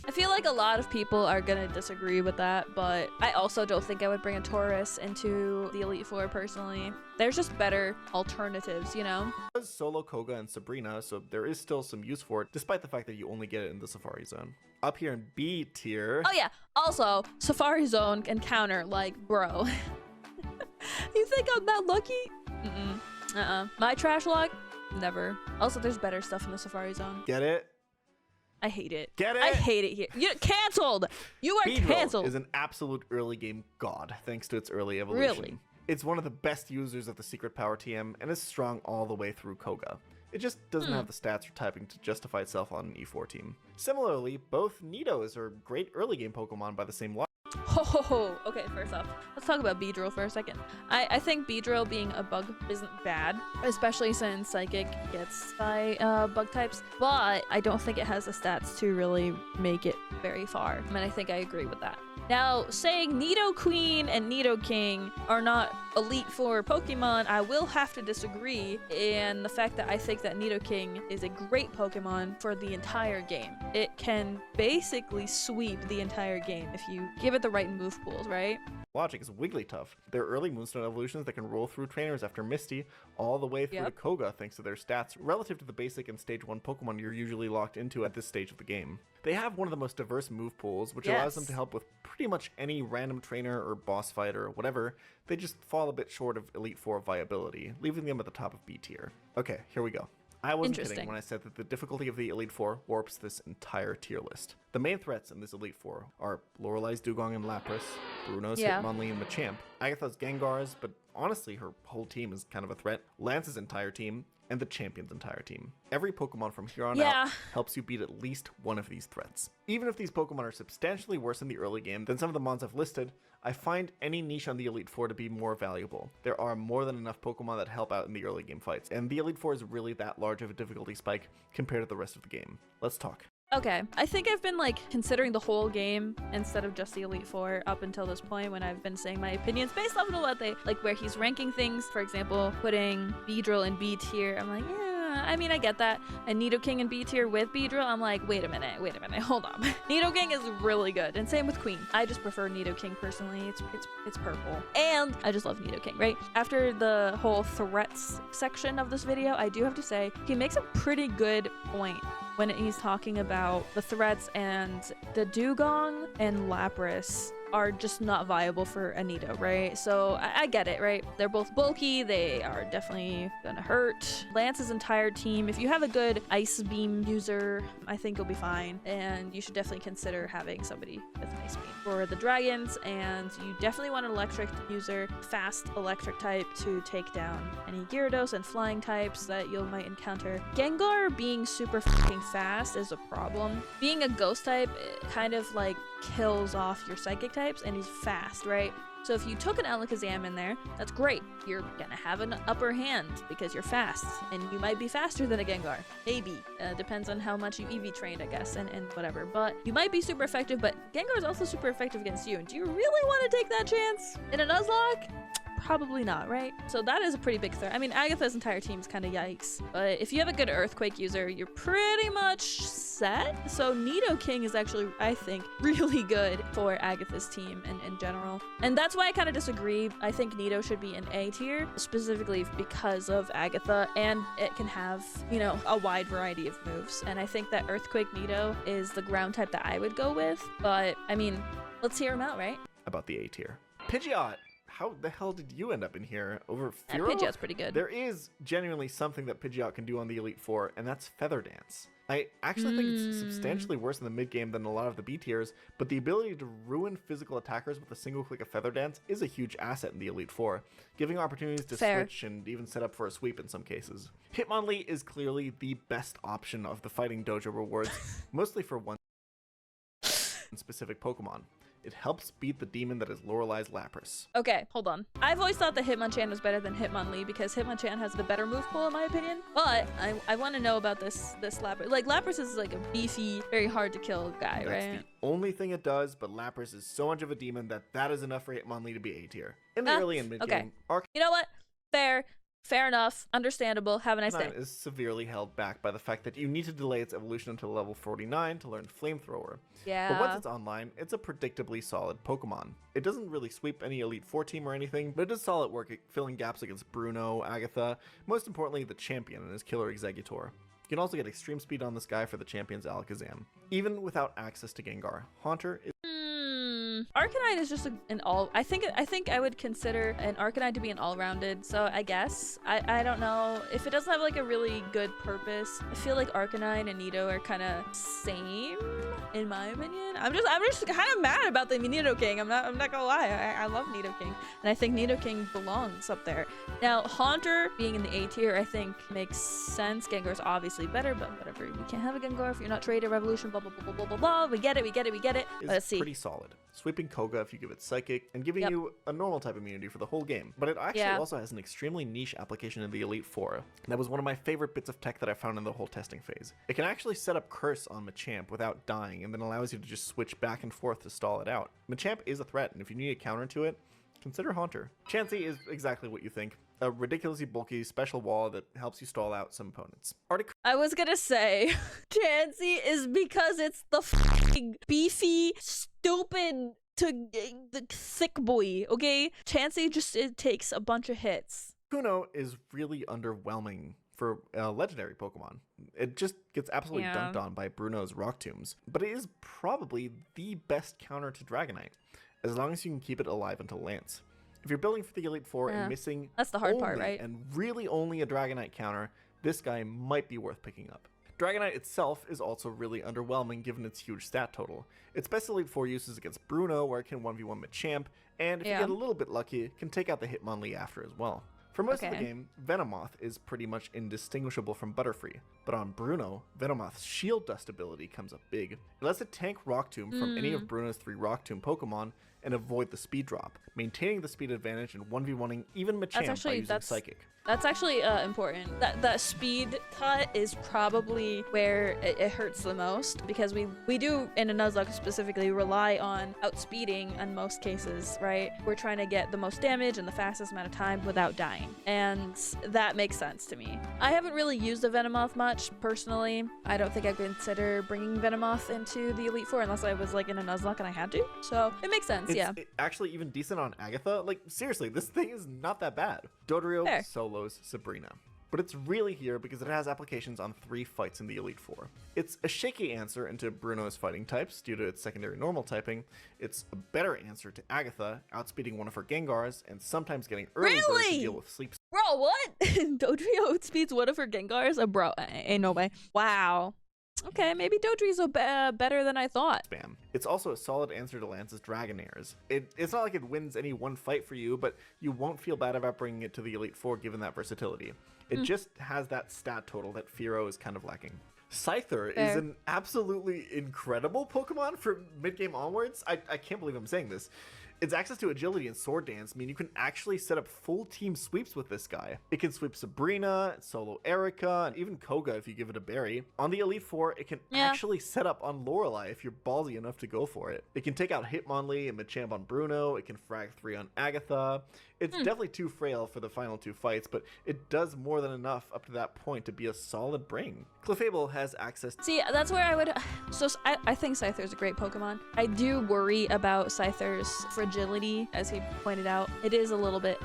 I feel like a lot of people are gonna disagree with that, but I also don't think I would bring a Taurus into the Elite Four personally. There's just better alternatives, you know? solo Koga and Sabrina, so there is still some use for it, despite the fact that you only get it in the Safari Zone. Up here in B tier... Oh yeah, also, Safari Zone and counter, like, bro. You think I'm that lucky? My trash log? Never. Also, there's better stuff in the Safari Zone. Get it? I hate it. Get it? I hate it here. You canceled. You are Beedrill canceled. is an absolute early game god, thanks to its early evolution. Really? It's one of the best users of the Secret Power TM, and is strong all the way through Koga. It just doesn't have the stats or typing to justify itself on an E4 team. Similarly, both Nidos are great early game Pokemon by the same logic. Okay, first off, let's talk about Beedrill for a second. I think Beedrill being a bug isn't bad, especially since Psychic gets by bug types, but I don't think it has the stats to really make it very far, and I think I agree with that. Now, saying Nidoqueen and Nidoking are not Elite Four Pokemon, I will have to disagree in the fact that I think that Nidoking is a great Pokemon for the entire game. It can basically sweep the entire game if you give it the right move pools, right? Logic is Wigglytuff. They're early Moonstone evolutions that can roll through trainers after Misty, all the way through to Koga thanks to their stats, relative to the basic and Stage 1 Pokemon you're usually locked into at this stage of the game. They have one of the most diverse move pools, which allows them to help with pretty much any random trainer or boss fight or whatever. They just fall a bit short of Elite Four viability, leaving them at the top of B tier. Okay, here we go. I wasn't kidding when I said that the difficulty of the Elite Four warps this entire tier list. The main threats in this Elite Four are Lorelai's Dugong and Lapras, Bruno's Hitmonlee and Machamp, Agatha's Gengars, but honestly her whole team is kind of a threat, Lance's entire team, and the Champion's entire team. Every Pokemon from here on out helps you beat at least one of these threats. Even if these Pokemon are substantially worse in the early game than some of the mons I've listed, I find any niche on the Elite Four to be more valuable. There are more than enough Pokemon that help out in the early game fights, and the Elite Four is really that large of a difficulty spike compared to the rest of the game. Let's talk. Okay, I think I've been like considering the whole game instead of just the Elite Four up until this point when I've been saying my opinions based off of what they like, where he's ranking things. For example, putting Beedrill in B tier. I'm like, yeah, I mean, I get that. And Nidoking in B tier with Beedrill, I'm like, wait a minute, hold on. Nidoking is really good, and same with Queen. I just prefer Nidoking personally. It's purple, and I just love Nidoking. Right after the whole threats section of this video, I do have to say he makes a pretty good point when he's talking about the threats, and the Dugong and Lapras are just not viable for a Nito, right? So I get it, right? They're both bulky. They are definitely gonna hurt. Lance's entire team, if you have a good ice beam user, I think you'll be fine. And you should definitely consider having somebody with an ice beam. For the dragons, and you definitely want an electric user, fast electric type to take down any Gyarados and flying types that you might encounter. Gengar being super fucking fast is a problem. Being a ghost type, it kind of like kills off your psychic types, and he's fast, right? So if you took an Alakazam in there, that's great. You're gonna have an upper hand because you're fast, and you might be faster than a Gengar. Maybe. Depends on how much you EV trained, I guess, and whatever. But you might be super effective, but Gengar is also super effective against you. And do you really want to take that chance in a Nuzlocke? Probably not, right? So that is a pretty big threat. I mean, Agatha's entire team is kind of yikes. But if you have a good Earthquake user, you're pretty much set. So Nidoking is actually, I think, really good for Agatha's team in general. And that's why I kind of disagree. I think Nido should be an A tier, specifically because of Agatha. And it can have, you know, a wide variety of moves. And I think that Earthquake Nido is the ground type that I would go with. But, I mean, let's hear him out, right? About the A tier. Pidgeot! How the hell did you end up in here over Furo? Pidgeot's pretty good. There is genuinely something that Pidgeot can do on the Elite Four, and that's Feather Dance. I actually think it's substantially worse in the mid-game than a lot of the B tiers, but the ability to ruin physical attackers with a single click of Feather Dance is a huge asset in the Elite Four, giving opportunities to switch and even set up for a sweep in some cases. Hitmonlee is clearly the best option of the Fighting Dojo rewards, mostly for one specific Pokemon. It helps beat the demon that is Lorelei's Lapras. Okay, hold on. I've always thought that Hitmonchan was better than Hitmonlee because Hitmonchan has the better move pool in my opinion. But I want to know about this Lapras. Like, Lapras is like a beefy, very hard to kill guy, That's right? the only thing it does, but Lapras is so much of a demon that is enough for Hitmonlee to be A tier. In the early and mid game, You know what? Fair enough. Understandable. Have a nice day. Arcanine is severely held back by the fact that you need to delay its evolution until level 49 to learn Flamethrower. Yeah. But once it's online, it's a predictably solid Pokemon. It doesn't really sweep any Elite Four team or anything, but it does solid work at filling gaps against Bruno, Agatha, most importantly the champion and his killer Exeggutor. You can also get extreme speed on this guy for the champion's Alakazam. Even without access to Gengar, Haunter is Arcanine is just an all. I think I would consider an Arcanine to be an all-rounded. So I guess I don't know if it doesn't have like a really good purpose. I feel like Arcanine and Nido are kind of same in my opinion. I'm just kind of mad about the Nidoking. I'm not gonna lie. I love Nidoking, and I think Nidoking belongs up there. Now Haunter being in the A tier, I think makes sense. Gengar's obviously better, but whatever. We can't have a Gengar if you're not traded. Revolution. Blah blah blah blah blah blah blah. We get it. Let's see. Pretty solid. Sweeping Koga if you give it Psychic, and giving you a normal type immunity for the whole game. But it actually also has an extremely niche application in the Elite Four. That was one of my favorite bits of tech that I found in the whole testing phase. It can actually set up Curse on Machamp without dying, and then allows you to just switch back and forth to stall it out. Machamp is a threat, and if you need a counter to it, consider Haunter. Chansey is exactly what you think. A ridiculously bulky special wall that helps you stall out some opponents. I was gonna say, Chansey is because it's the f***ing beefy, stupid, the thick boy, okay? Chansey it takes a bunch of hits. Kuno is really underwhelming for a legendary Pokemon. It just gets absolutely dunked on by Bruno's Rock Tombs, but it is probably the best counter to Dragonite, as long as you can keep it alive until Lance. If you're building for the Elite Four and missing that's the hard part, right? And really only a Dragonite counter, this guy might be worth picking up. Dragonite itself is also really underwhelming given its huge stat total. Its best Elite Four use is against Bruno, where it can 1v1 Machamp, and if you get a little bit lucky, it can take out the Hitmonlee after as well. For most of the game, Venomoth is pretty much indistinguishable from Butterfree, but on Bruno, Venomoth's Shield Dust ability comes up big. It lets it tank Rock Tomb from any of Bruno's 3 Rock Tomb Pokemon and avoid the speed drop, maintaining the speed advantage and 1v1ing even Machamp by using Psychic. That's actually important. That speed cut is probably where it hurts the most, because we do, in a Nuzlocke specifically, rely on outspeeding in most cases, right? We're trying to get the most damage in the fastest amount of time without dying, and that makes sense to me. I haven't really used the Venomoth much, personally. I don't think I'd consider bringing Venomoth into the Elite Four unless I was like in a Nuzlocke and I had to, so it makes sense. It's actually even decent on Agatha. Like, seriously, this thing is not that bad. Dodrio solos Sabrina. but it's really here because it has applications on 3 fights in the Elite Four. It's a shaky answer into Bruno's fighting types due to its secondary normal typing. It's a better answer to Agatha, outspeeding one of her Gengars and sometimes getting early bird to deal with sleep. Bro, what? Dodrio outspeeds one of her Gengars? Bro, ain't no way. Wow. Okay, maybe Dodrie's better than I thought. Spam. It's also a solid answer to Lance's Dragonairs. It's not like it wins any one fight for you, but you won't feel bad about bringing it to the Elite Four given that versatility. It just has that stat total that Firo is kind of lacking. Scyther is an absolutely incredible Pokemon for mid-game onwards. I can't believe I'm saying this. Its access to agility and sword dance mean you can actually set up full team sweeps with this guy. It can sweep Sabrina, solo Erica, and even Koga if you give it a berry. On the Elite Four, it can actually set up on Lorelei if you're ballsy enough to go for it. It can take out Hitmonlee and Machamp on Bruno. It can frag 3 on Agatha. It's definitely too frail for the final 2 fights, but it does more than enough up to that point to be a solid bring. Clefable has access to— See, that's where I would... So I think Scyther's a great Pokemon. I do worry about Scyther's fragility, as he pointed out. It is a little bit,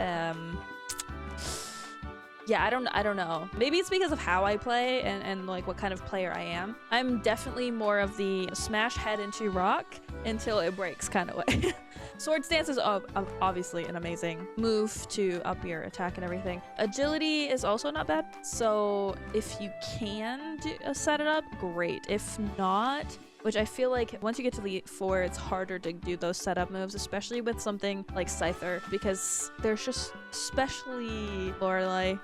yeah, I don't know. Maybe it's because of how I play and like what kind of player I am. I'm definitely more of the smash head into rock until it breaks kind of way. Sword Stance is obviously an amazing move to up your attack and everything. Agility is also not bad. So if you can set it up, great. If not, which I feel like once you get to the 4, it's harder to do those setup moves, especially with something like Scyther, because there's just, especially Lorelei,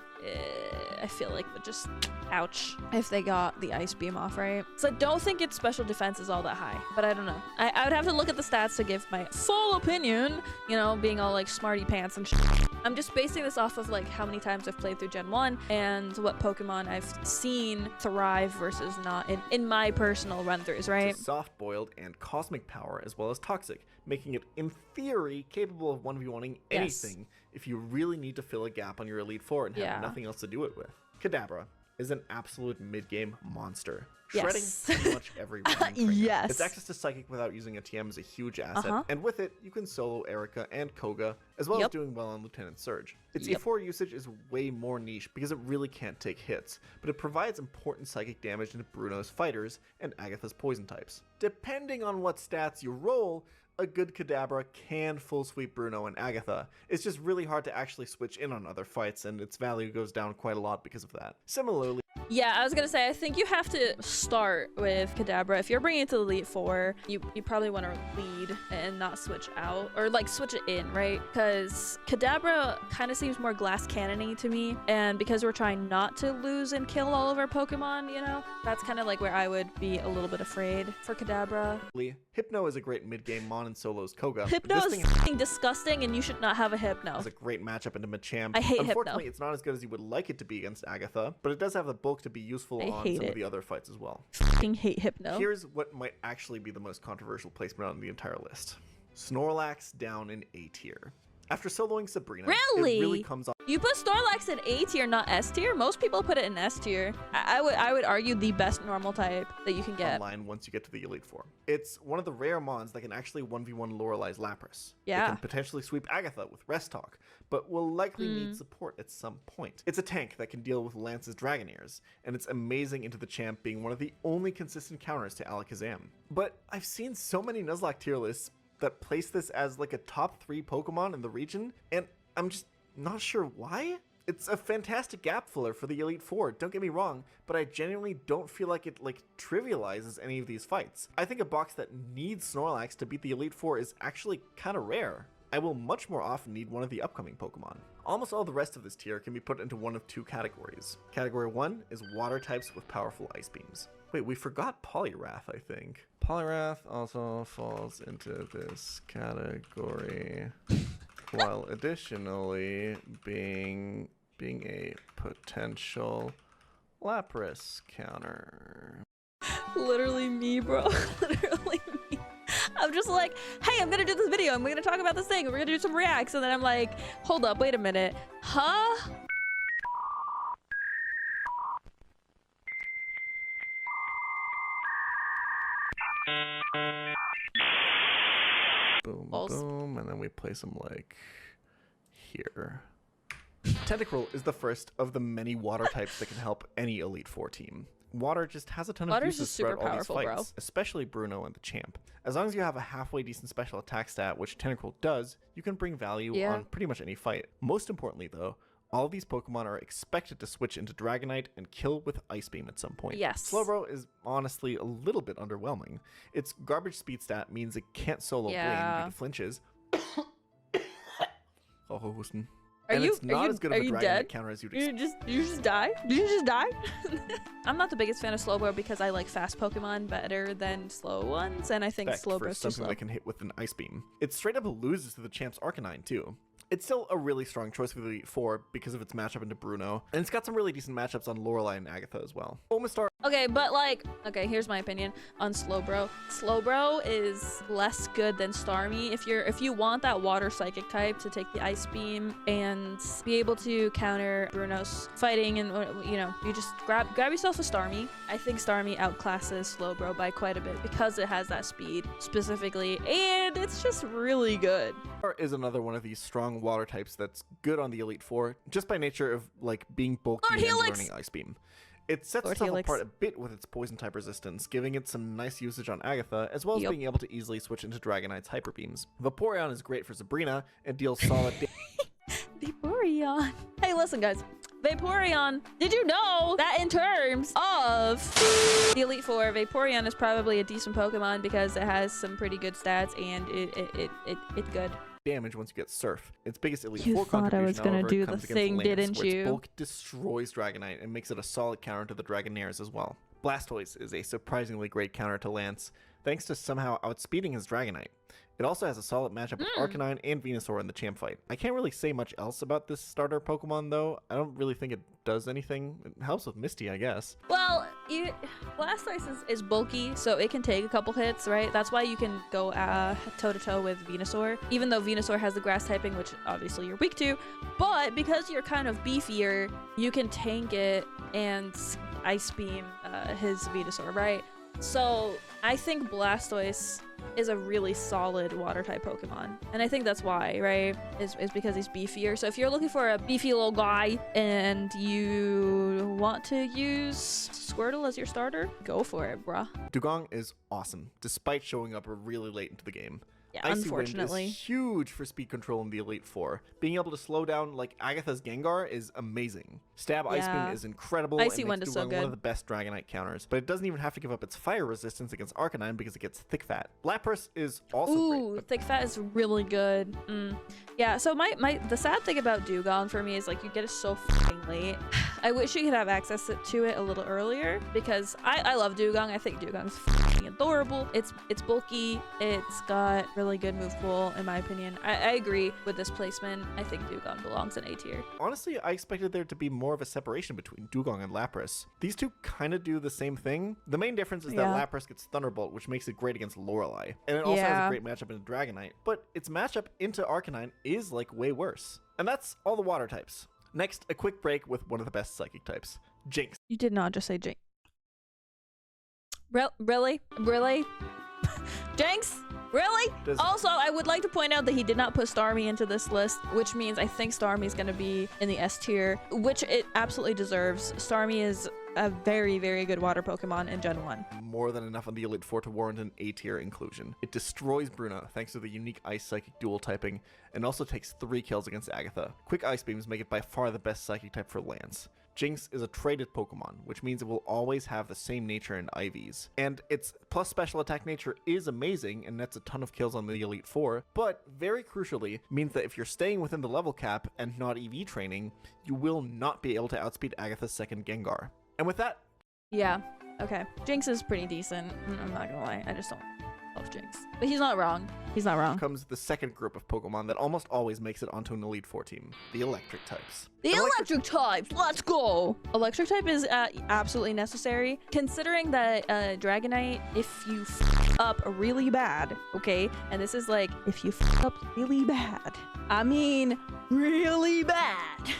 I feel like would just ouch if they got the Ice Beam off, right? So I don't think its special defense is all that high, but I don't know. I would have to look at the stats to give my full opinion, you know, being all like smarty pants and shit. I'm just basing this off of like how many times I've played through Gen 1 and what Pokemon I've seen thrive versus not in my personal run-throughs, right? soft-boiled and cosmic power as well as toxic, making it in theory capable of 1v1ing anything if you really need to fill a gap on your Elite Four and have nothing else to do it with. Kadabra is an absolute mid-game monster, shredding pretty much every running trainer. Its access to Psychic without using a TM is a huge asset, and with it, you can solo Erica and Koga, as well as doing well on Lieutenant Surge. Its E4 usage is way more niche because it really can't take hits, but it provides important psychic damage into Bruno's fighters and Agatha's poison types. Depending on what stats you roll, a good Kadabra can full sweep Bruno and Agatha. It's just really hard to actually switch in on other fights, and its value goes down quite a lot because of that. Similarly, yeah, I was gonna say, I think you have to start with Kadabra. If you're bringing it to the Elite Four, you probably want to lead and not switch out, or like switch it in, right? Because Kadabra kind of seems more glass cannon-y to me, and because we're trying not to lose and kill all of our Pokemon, you know, that's kind of like where I would be a little bit afraid for Kadabra. Hypno is a great mid-game mon and solos Koga. Hypno is f***ing disgusting, and you should not have a Hypno. It's a great matchup into Machamp. I hate Unfortunately, Hypno. It's not as good as you would like it to be against Agatha, but it does have the bulk to be useful on some of the other fights as well. F***ing hate Hypno. Here's what might actually be the most controversial placement on the entire list. Snorlax down in A tier. After soloing Sabrina, it really comes on. You put Snorlax in A tier, not S tier? Most people put it in S tier. I would argue the best normal type that you can get. Online once you get to the Elite Four. It's one of the rare mons that can actually 1v1 Lorelei's Lapras. Yeah. It can potentially sweep Agatha with Rest Talk, but will likely need support at some point. It's a tank that can deal with Lance's Dragonairs, and it's amazing into the champ being one of the only consistent counters to Alakazam. But I've seen so many Nuzlocke tier lists that place this as like a top 3 Pokemon in the region, and I'm just not sure why. It's a fantastic gap filler for the Elite Four, don't get me wrong, but I genuinely don't feel like it trivializes any of these fights. I think a box that needs Snorlax to beat the Elite Four is actually kind of rare. I will much more often need one of the upcoming Pokemon. Almost all the rest of this tier can be put into one of 2 categories. Category 1 is water types with powerful ice beams. Wait, we forgot Poliwrath, I think. Poliwrath also falls into this category, while additionally being a potential Lapras counter. Literally me, bro. Literally me. I'm just like, hey, I'm gonna do this video and we're gonna talk about this thing and we're gonna do some reacts, and then I'm like, hold up, wait a minute. Huh? Boom, boom, and then we place them like here. Tentacruel is the first of the many water types that can help any Elite Four team. Water just has a ton of Water's uses just super throughout all these powerful, fights, especially Bruno and the champ. As long as you have a halfway decent special attack stat, which Tentacruel does, you can bring value on pretty much any fight. Most importantly though, all of these Pokemon are expected to switch into Dragonite and kill with Ice Beam at some point. Yes. Slowbro is honestly a little bit underwhelming. Its garbage speed stat means it can't solo Blaine due to flinches. Oh, Houston. And it's not as good of a Dragonite counter as you'd expect. You just die? Did you just die? I'm not the biggest fan of Slowbro because I like fast Pokemon better than slow ones, and I think Slowbro's too something slow. that can hit with an Ice Beam. It straight up loses to the champ's Arcanine too. It's still a really strong choice for the Elite Four because of its matchup into Bruno, and it's got some really decent matchups on Lorelei and Agatha as well. Omastar. Okay, but like, okay, here's my opinion on Slowbro. Slowbro is less good than Starmie. If you want that water psychic type to take the Ice Beam and be able to counter Bruno's fighting, and you know, you just grab yourself a Starmie. I think Starmie outclasses Slowbro by quite a bit because it has that speed specifically, and it's just really good. Is another one of these strong water types that's good on the Elite Four just by nature of like being bulky and learning Ice Beam. It sets itself apart a bit with its poison type resistance, giving it some nice usage on Agatha, as well as being able to easily switch into Dragonite's Hyper Beams. Vaporeon is great for Sabrina and deals solid Vaporeon. Hey, listen guys. Vaporeon, did you know that in terms of the Elite Four, Vaporeon is probably a decent Pokemon because it has some pretty good stats and it's good. Damage once you get Surf. Its biggest Elite You Four thought I was contribution, gonna do comes the against thing, Lance, didn't where its you? bulk destroys Dragonite and makes it a solid counter to the Dragonairs as well. Blastoise is a surprisingly great counter to Lance, thanks to somehow outspeeding his Dragonite. It also has a solid matchup with Arcanine and Venusaur in the champ fight. I can't really say much else about this starter Pokemon though. I don't really think it does anything. It helps with Misty, I guess. Well, Blastoise is bulky, so it can take a couple hits, right? That's why you can go toe-to-toe with Venusaur, even though Venusaur has the grass typing, which obviously you're weak to. But because you're kind of beefier, you can tank it and Ice Beam his Venusaur, right? So I think Blastoise is a really solid water type Pokemon, and I think that's why, right, is because he's beefier. So if you're looking for a beefy little guy and you want to use Squirtle as your starter, go for it, bruh. Dugong is awesome despite showing up really late into the game. Yeah, Icy unfortunately. Wind is huge for speed control in the Elite Four. Being able to slow down like Agatha's Gengar is amazing. Stab Ice Beam is incredible Icy and Wind makes is so Dugong good. one of the best Dragonite counters, but it doesn't even have to give up its fire resistance against Arcanine because it gets Thick Fat. Lapras is also great. But Thick Fat is really good. Yeah, so the sad thing about Dugong for me is like you get it so fucking late. I wish you could have access to it a little earlier because I love Dugong. I think Dugong's fucking adorable. It's bulky. It's got really good move pool in my opinion. I agree with this placement. I think Dugong belongs in A tier. Honestly, I expected there to be more of a separation between Dugong and Lapras. These two kind of do the same thing. The main difference is that Lapras gets Thunderbolt, which makes it great against Lorelei. And it also has a great matchup into Dragonite. But its matchup into Arcanine is like way worse. And that's all the water types. Next, a quick break with one of the best psychic types, Jinx. You did not just say Jinx. Really? Jinx? Really? Also, I would like to point out that he did not put Starmie into this list, which means I think Starmie is going to be in the S tier, which it absolutely deserves. Starmie is a very, very good water Pokemon in Gen 1. More than enough on the Elite Four to warrant an A tier inclusion. It destroys Bruno thanks to the unique Ice Psychic dual typing, and also takes 3 kills against Agatha. Quick Ice Beams make it by far the best Psychic type for Lance. Jinx is a traded Pokemon, which means it will always have the same nature in IVs. And its plus special attack nature is amazing and nets a ton of kills on the Elite Four, but very crucially means that if you're staying within the level cap and not EV training, you will not be able to outspeed Agatha's second Gengar. And with that... Yeah, okay. Jinx is pretty decent. I'm not gonna lie, I just don't love Jinx. But he's not wrong. He's not wrong. Comes the second group of Pokemon that almost always makes it onto an Elite Four team, the Electric types. The electric types, let's go! Electric type is absolutely necessary, considering that Dragonite, if you f up really bad, okay? And this is like, if you f up really bad, I mean really bad.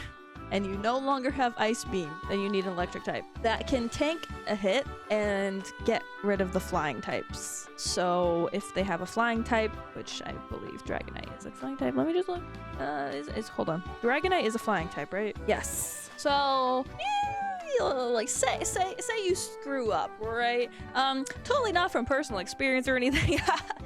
and you no longer have Ice Beam, then you need an electric type that can tank a hit and get rid of the flying types. So if they have a flying type, which I believe Dragonite is a flying type. Let me just look. Hold on. Dragonite is a flying type, right? Yes. So like say you screw up, right? Totally not from personal experience or anything.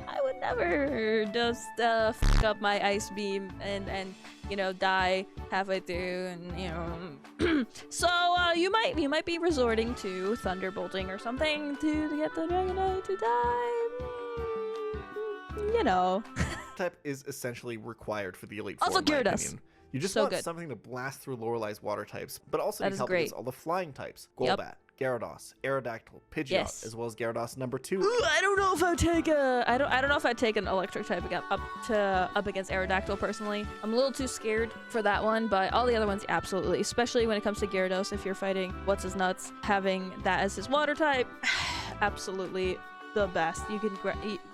I would never just fuck up my Ice Beam and you know, die halfway through, and you know. So you might be resorting to thunderbolting or something to get the Dragonite to die. You know. Type is essentially required for the Elite Also Four, in my Gyarados. opinion. You just So want good. something to blast through Lorelei's water types, but also That need is help great. against all the flying types. Yep. Golbat, Gyarados, Aerodactyl, Pidgeot, Yes. as well as Gyarados number 2. Ooh, I don't know if I'd take I don't know if I'd take an electric type up against Aerodactyl personally. I'm a little too scared for that one, but all the other ones absolutely. Especially when it comes to Gyarados, if you're fighting what's his nuts, having that as his water type, absolutely the best. You can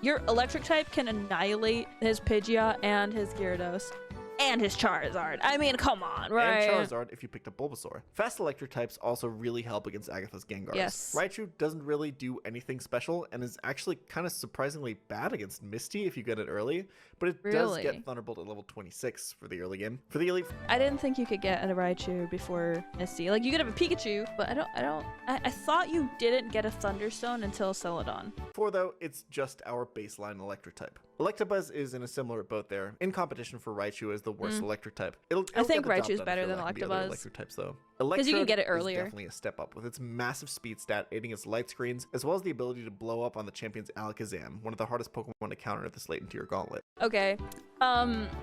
your electric type can annihilate his Pidgeot and his Gyarados. And his Charizard. I mean, come on, right? And Charizard if you picked up Bulbasaur. Fast electric types also really help against Agatha's Gengars. Yes. Raichu doesn't really do anything special and is actually kind of surprisingly bad against Misty if you get it early, but it does Really? get Thunderbolt at level 26 for the early game. For the Elite I didn't think you could get a Raichu before Misty. Like, you could have a Pikachu, but I thought you didn't get a Thunderstone until Celadon. 4 though, it's just our baseline electric type. Electabuzz is in a similar boat there, in competition for Raichu as the worst electric type. It'll I think get the job Raichu's done better if you're than lacking the other Electabuzz. electric types though. 'Cause you can get it Electrode is earlier. definitely a step up with its massive speed stat aiding its light screens, as well as the ability to blow up on the champion's Alakazam, one of the hardest Pokemon to counter this late into your gauntlet. Okay.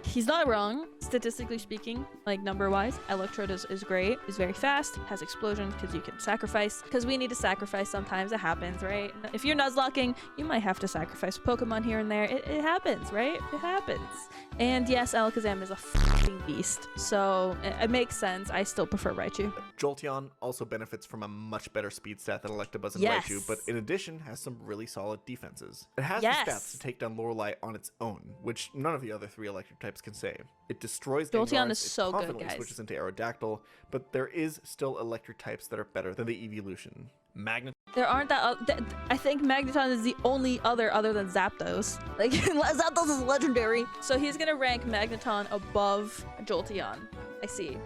He's not wrong, statistically speaking, like number-wise. Electrode is great. He's very fast, has explosion, because you can sacrifice. Because we need to sacrifice sometimes. It happens, right? If you're Nuzlocking, you might have to sacrifice a Pokemon here and there. It happens, right? It happens. And yes, Alakazam is a fucking beast. So it makes sense. I still prefer Raichu. Jolteon also benefits from a much better speed stat than Electabuzz and Yes. Raichu, but in addition has some really solid defenses. It has Yes. the stats to take down Lorelei on its own, which none of the other 3 electric types can say. It destroys Jolteon Gengars, is it so good, confidently guys. switches into Aerodactyl, but there is still electric types that are better than the evolution. Magnet There aren't I think Magneton is the only other than Zapdos. Like, Zapdos is legendary. So he's gonna rank Magneton above Jolteon. I see.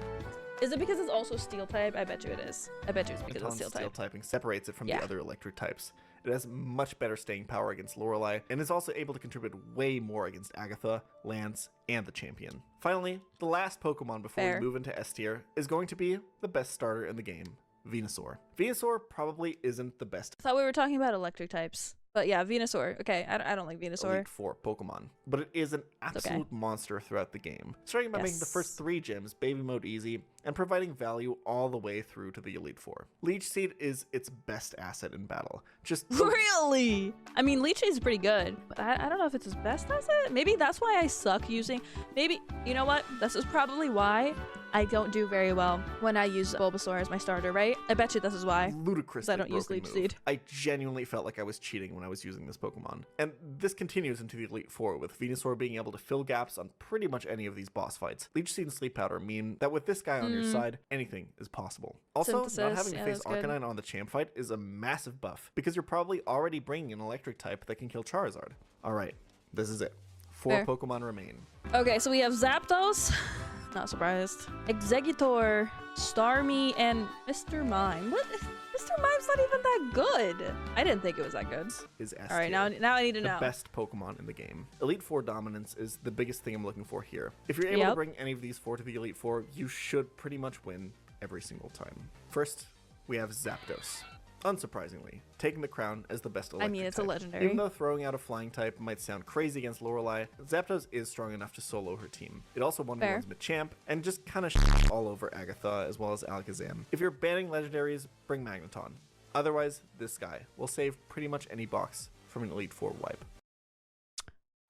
Is it because it's also Steel type? I bet you it is. I bet you it's because it's Magneton's Steel type. typing separates it from Yeah. the other electric types. It has much better staying power against Lorelei, and is also able to contribute way more against Agatha, Lance, and the champion. Finally, the last Pokemon before Fair. we move into S tier is going to be the best starter in the game, Venusaur. Venusaur probably isn't the best I thought we were talking about electric types. But yeah, Venusaur. Okay, I don't like Venusaur. Elite Four Pokemon, but it is an absolute monster throughout the game. Starting by making the first 3 gyms Baby Mode easy, and providing value all the way through to the Elite Four. Leech Seed is its best asset in battle. Just Really? I mean, Leech is pretty good, but I don't know if it's his best asset. Maybe that's why I suck using... Maybe, you know what? This is probably why I don't do very well when I use Bulbasaur as my starter, right? I bet you this is why. ludicrous. I don't use Leech Seed. I genuinely felt like I was cheating when I was using this Pokemon. And this continues into the Elite Four, with Venusaur being able to fill gaps on pretty much any of these boss fights. Leech Seed and Sleep Powder mean that with this guy on your side, anything is possible. Also, not Synthesis, having to yeah, face that's good. Arcanine on the champ fight is a massive buff, because you're probably already bringing an electric type that can kill Charizard. Alright, this is it. 4 Fair. Pokemon remain. Okay, so we have Zapdos. Not surprised. Exeggutor, Starmie, and Mr. Mime. What? Mr. Mime's not even that good. I didn't think it was that good. Is S All right, tier. now I need to The know. best Pokemon in the game. Elite Four dominance is the biggest thing I'm looking for here. If you're able to Yep. bring any of these 4 to the Elite Four, you should pretty much win every single time. First, we have Zapdos. Unsurprisingly, taking the crown as the best electric I mean, it's a type. legendary. Even though throwing out a flying type might sound crazy against Lorelei, Zapdos is strong enough to solo her team. It also 1v1s Machamp, and just kind of all over Agatha as well as Alakazam. If you're banning legendaries, bring Magneton. Otherwise, this guy will save pretty much any box from an Elite Four wipe.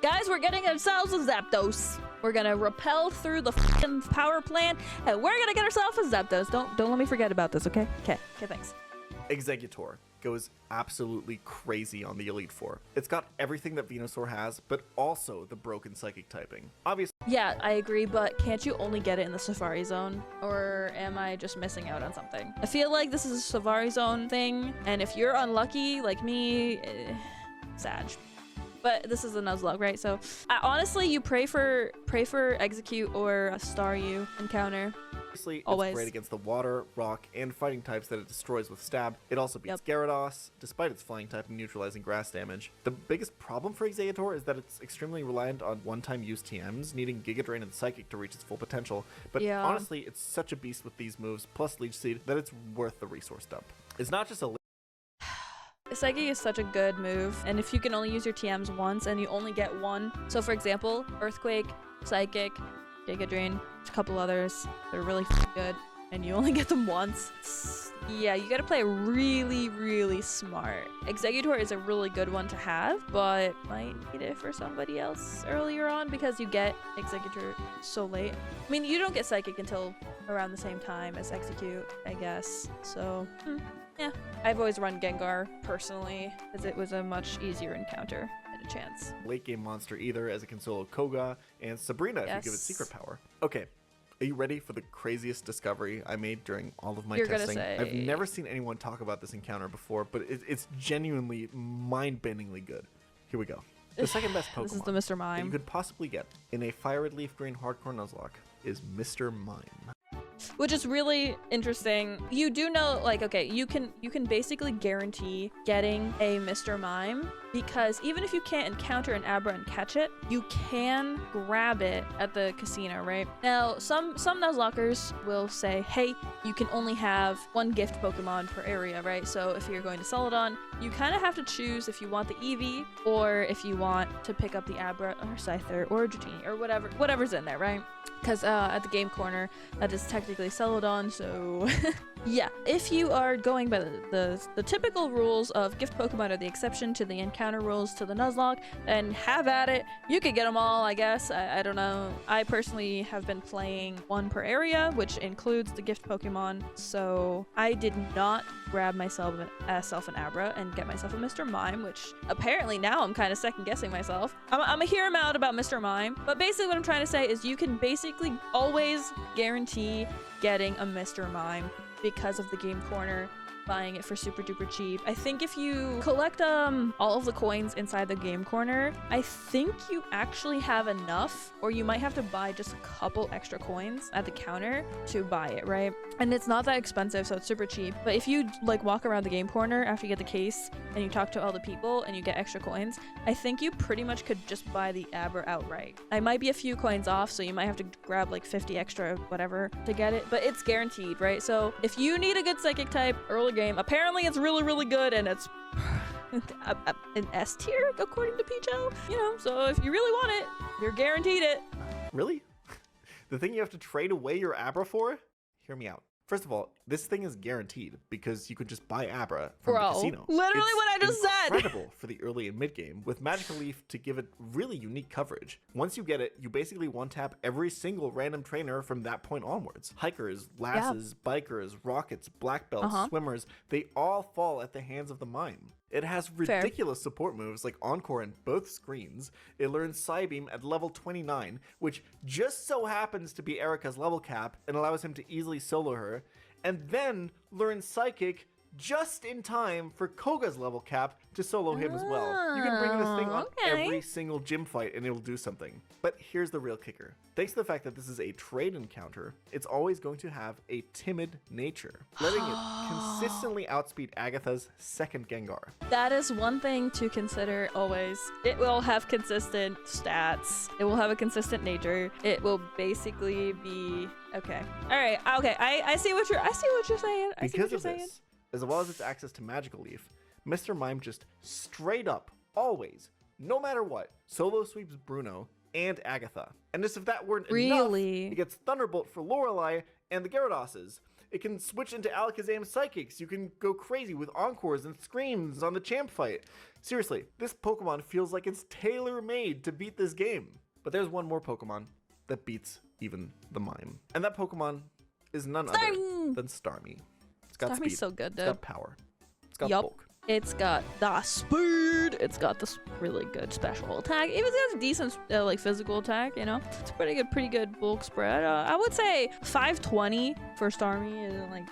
Guys, we're getting ourselves a Zapdos. We're gonna rappel through the fucking power plant, and we're gonna get ourselves a Zapdos. Don't let me forget about this, okay? Okay, thanks. Exeggutor goes absolutely crazy on the Elite Four. It's got everything that Venusaur has, but also the broken psychic typing. Obviously, Yeah, I agree, but can't you only get it in the Safari Zone? Or am I just missing out on something? I feel like this is a Safari Zone thing, and if you're unlucky like me, Sag. But this is a Nuzlocke, right? So honestly, you pray for execute or a star you encounter. Obviously, it's Always. great against the water, rock, and fighting types that it destroys with stab. It also beats Gyarados, despite its flying type and neutralizing grass damage. The biggest problem for Executor is that it's extremely reliant on one-time use TMs, needing Giga Drain and Psychic to reach its full potential. But honestly, it's such a beast with these moves, plus Leech Seed, that it's worth the resource dump. It's not just a Psychic is such a good move, and if you can only use your TMs once and you only get one, so for example, Earthquake, Psychic, Giga Drain, a couple others, they're really good, and you only get them once. Yeah, you gotta play really, really smart. Executor is a really good one to have, but might need it for somebody else earlier on because you get Executor so late. I mean, you don't get Psychic until around the same time as Execute, I guess, so yeah. I've always run Gengar personally because it was a much easier encounter and a chance. late game monster either, as it can solo Koga and Sabrina if you give it secret power. Okay, are you ready for the craziest discovery I made during all of my testing? I've never seen anyone talk about this encounter before, but it's genuinely mind-bendingly good. Here we go. The second best Pokemon This is the Mr. Mime that you could possibly get in a Fire Red Leaf Green Hardcore Nuzlocke is Mr. Mime. which is really interesting. You do know, like, okay, you can basically guarantee getting a Mr. Mime because even if you can't encounter an Abra and catch it, you can grab it at the casino, right? Now, some Nuzlockers will say, hey, you can only have one gift Pokemon per area, right? So if you're going to Celadon, you kind of have to choose if you want the Eevee or if you want to pick up the Abra or Scyther or Dratini or whatever's in there, right? Because at the game corner, that is technically Celadon, so yeah. If you are going by the typical rules of gift Pokemon are the exception to the encounter rules to the Nuzlocke, and have at it. You could get them all, I guess. I don't know. I personally have been playing one per area, which includes the gift Pokemon, so I did not grab myself an Abra and get myself a Mr. Mime, which apparently now I'm kind of second guessing myself. I'm gonna hear him out about Mr. Mime, but basically what I'm trying to say is you can basically always guarantee getting a Mr. Mime because of the game corner buying it for super duper cheap. I think if you collect all of the coins inside the game corner, I think you actually have enough, or you might have to buy just a couple extra coins at the counter to buy it, right? And it's not that expensive, so it's super cheap. But if you like walk around the game corner after you get the case and you talk to all the people and you get extra coins, I think you pretty much could just buy the Abra outright. I might be a few coins off, so you might have to grab like 50 extra whatever to get it, but it's guaranteed, right? So if you need a good psychic type early game, apparently it's really, really good, and it's an S tier according to Picho, you know, so if you really want it, you're guaranteed it. Really? The thing you have to trade away your Abra for? Hear me out. First of all, this thing is guaranteed because you could just buy Abra from the casino. Literally it's what I just said! Incredible for the early and mid game with Magical Leaf to give it really unique coverage. Once you get it, you basically one-tap every single random trainer from that point onwards. Hikers, lasses, bikers, rockets, black belts, swimmers, they all fall at the hands of the Mime. It has ridiculous support moves like Encore in both screens. It learns Psybeam at level 29, which just so happens to be Erika's level cap and allows him to easily solo her, and then learns Psychic just in time for Koga's level cap to solo him as well. You can bring this thing on every single gym fight and it'll do something. But here's the real kicker. Thanks to the fact that this is a trade encounter, it's always going to have a timid nature, letting it consistently outspeed Agatha's second Gengar. That is one thing to consider always. It will have consistent stats. It will have a consistent nature. It will basically be okay. All right. Okay. I see what you're saying. Because of this, as well as its access to Magical Leaf, Mr. Mime just straight up, always, no matter what, solo sweeps Bruno and Agatha. And as if that weren't enough, it gets Thunderbolt for Lorelei and the Gyaradoses. It can switch into Alakazam Psychics. You can go crazy with Encores and Screams on the champ fight. Seriously, this Pokemon feels like it's tailor-made to beat this game. But there's one more Pokemon that beats even the Mime. And that Pokemon is none other than Starmie. It's got speed. So good, dude. It's got power. It's got bulk. It's got the speed. It's got this really good special attack. Even has a decent like physical attack, you know. It's pretty good bulk spread. I would say 520 for Starmie is like,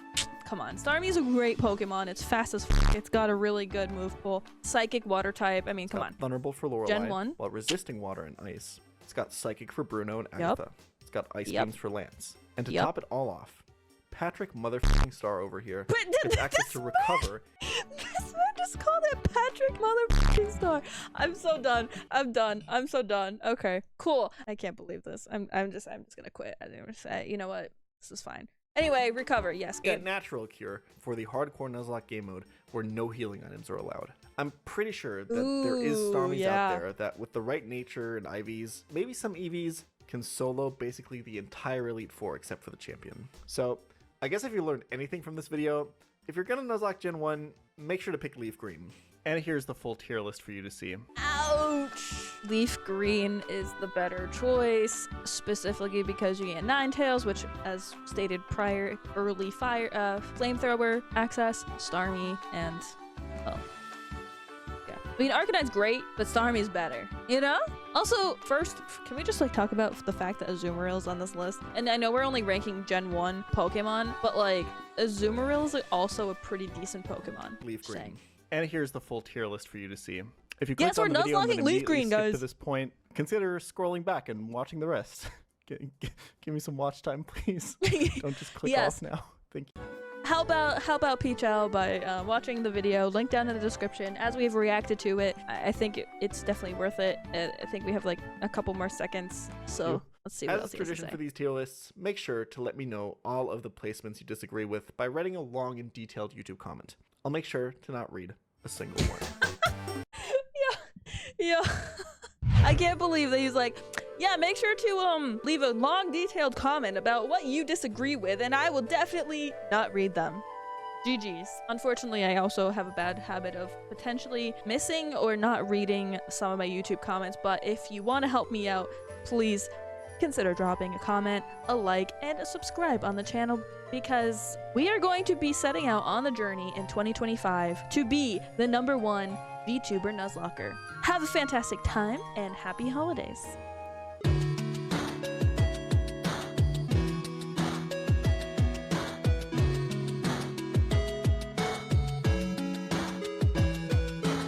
come on. Starmie is a great Pokemon. It's fast as f. It's got a really good move pool. Psychic water type. I mean, come on. Thunderbolt for Lorelei, Gen 1. while resisting water and ice. It's got Psychic for Bruno and Agatha. It's got Ice Beams for Lance. And to top it all off, Patrick motherfucking Star over here gets access to Recover. This man just called it Patrick motherfucking Star. I'm so done. I'm done. I'm so done. Okay, cool. I can't believe this. I'm just gonna quit. I'm gonna say, you know what? This is fine. Anyway, Recover. Yes, good. A natural cure for the hardcore Nuzlocke game mode where no healing items are allowed. I'm pretty sure that there is Starmies out there that with the right nature and IVs, maybe some EVs, can solo basically the entire Elite Four except for the champion. So I guess if you learned anything from this video, if you're gonna Nuzlocke Gen 1, make sure to pick Leaf Green. And here's the full tier list for you to see. Ouch! Leaf Green is the better choice, specifically because you get Ninetales, which, as stated prior, early fire, flamethrower access, Starmie, and well, yeah. I mean, Arcanine's great, but Starmie's better, you know? Also, first, can we just like talk about the fact that Azumaril's on this list? And I know we're only ranking Gen 1 Pokemon, but like, Azumarill is also a pretty decent Pokemon. Leaf Green. Saying. And here's the full tier list for you to see. If you Yes, click on we're the video and then Nuzlocking Leaf immediately Green, skip guys. to this point, consider scrolling back and watching the rest. Give me some watch time, please. Don't just click off now. Thank you. How about Peach Owl by watching the video, link down in the description. As we've reacted to it, I think it's definitely worth it. I think we have like a couple more seconds, so let's see what As else is he has to tradition say. for these tier lists, make sure to let me know all of the placements you disagree with by writing a long and detailed YouTube comment. I'll make sure to not read a single one. Yeah. I can't believe that he's like, yeah, make sure to leave a long detailed comment about what you disagree with, and I will definitely not read them. GG's. Unfortunately, I also have a bad habit of potentially missing or not reading some of my YouTube comments, but if you want to help me out, please consider dropping a comment, a like, and a subscribe on the channel, because we are going to be setting out on the journey in 2025 to be the #1 VTuber Nuzlocker. Have a fantastic time and happy holidays.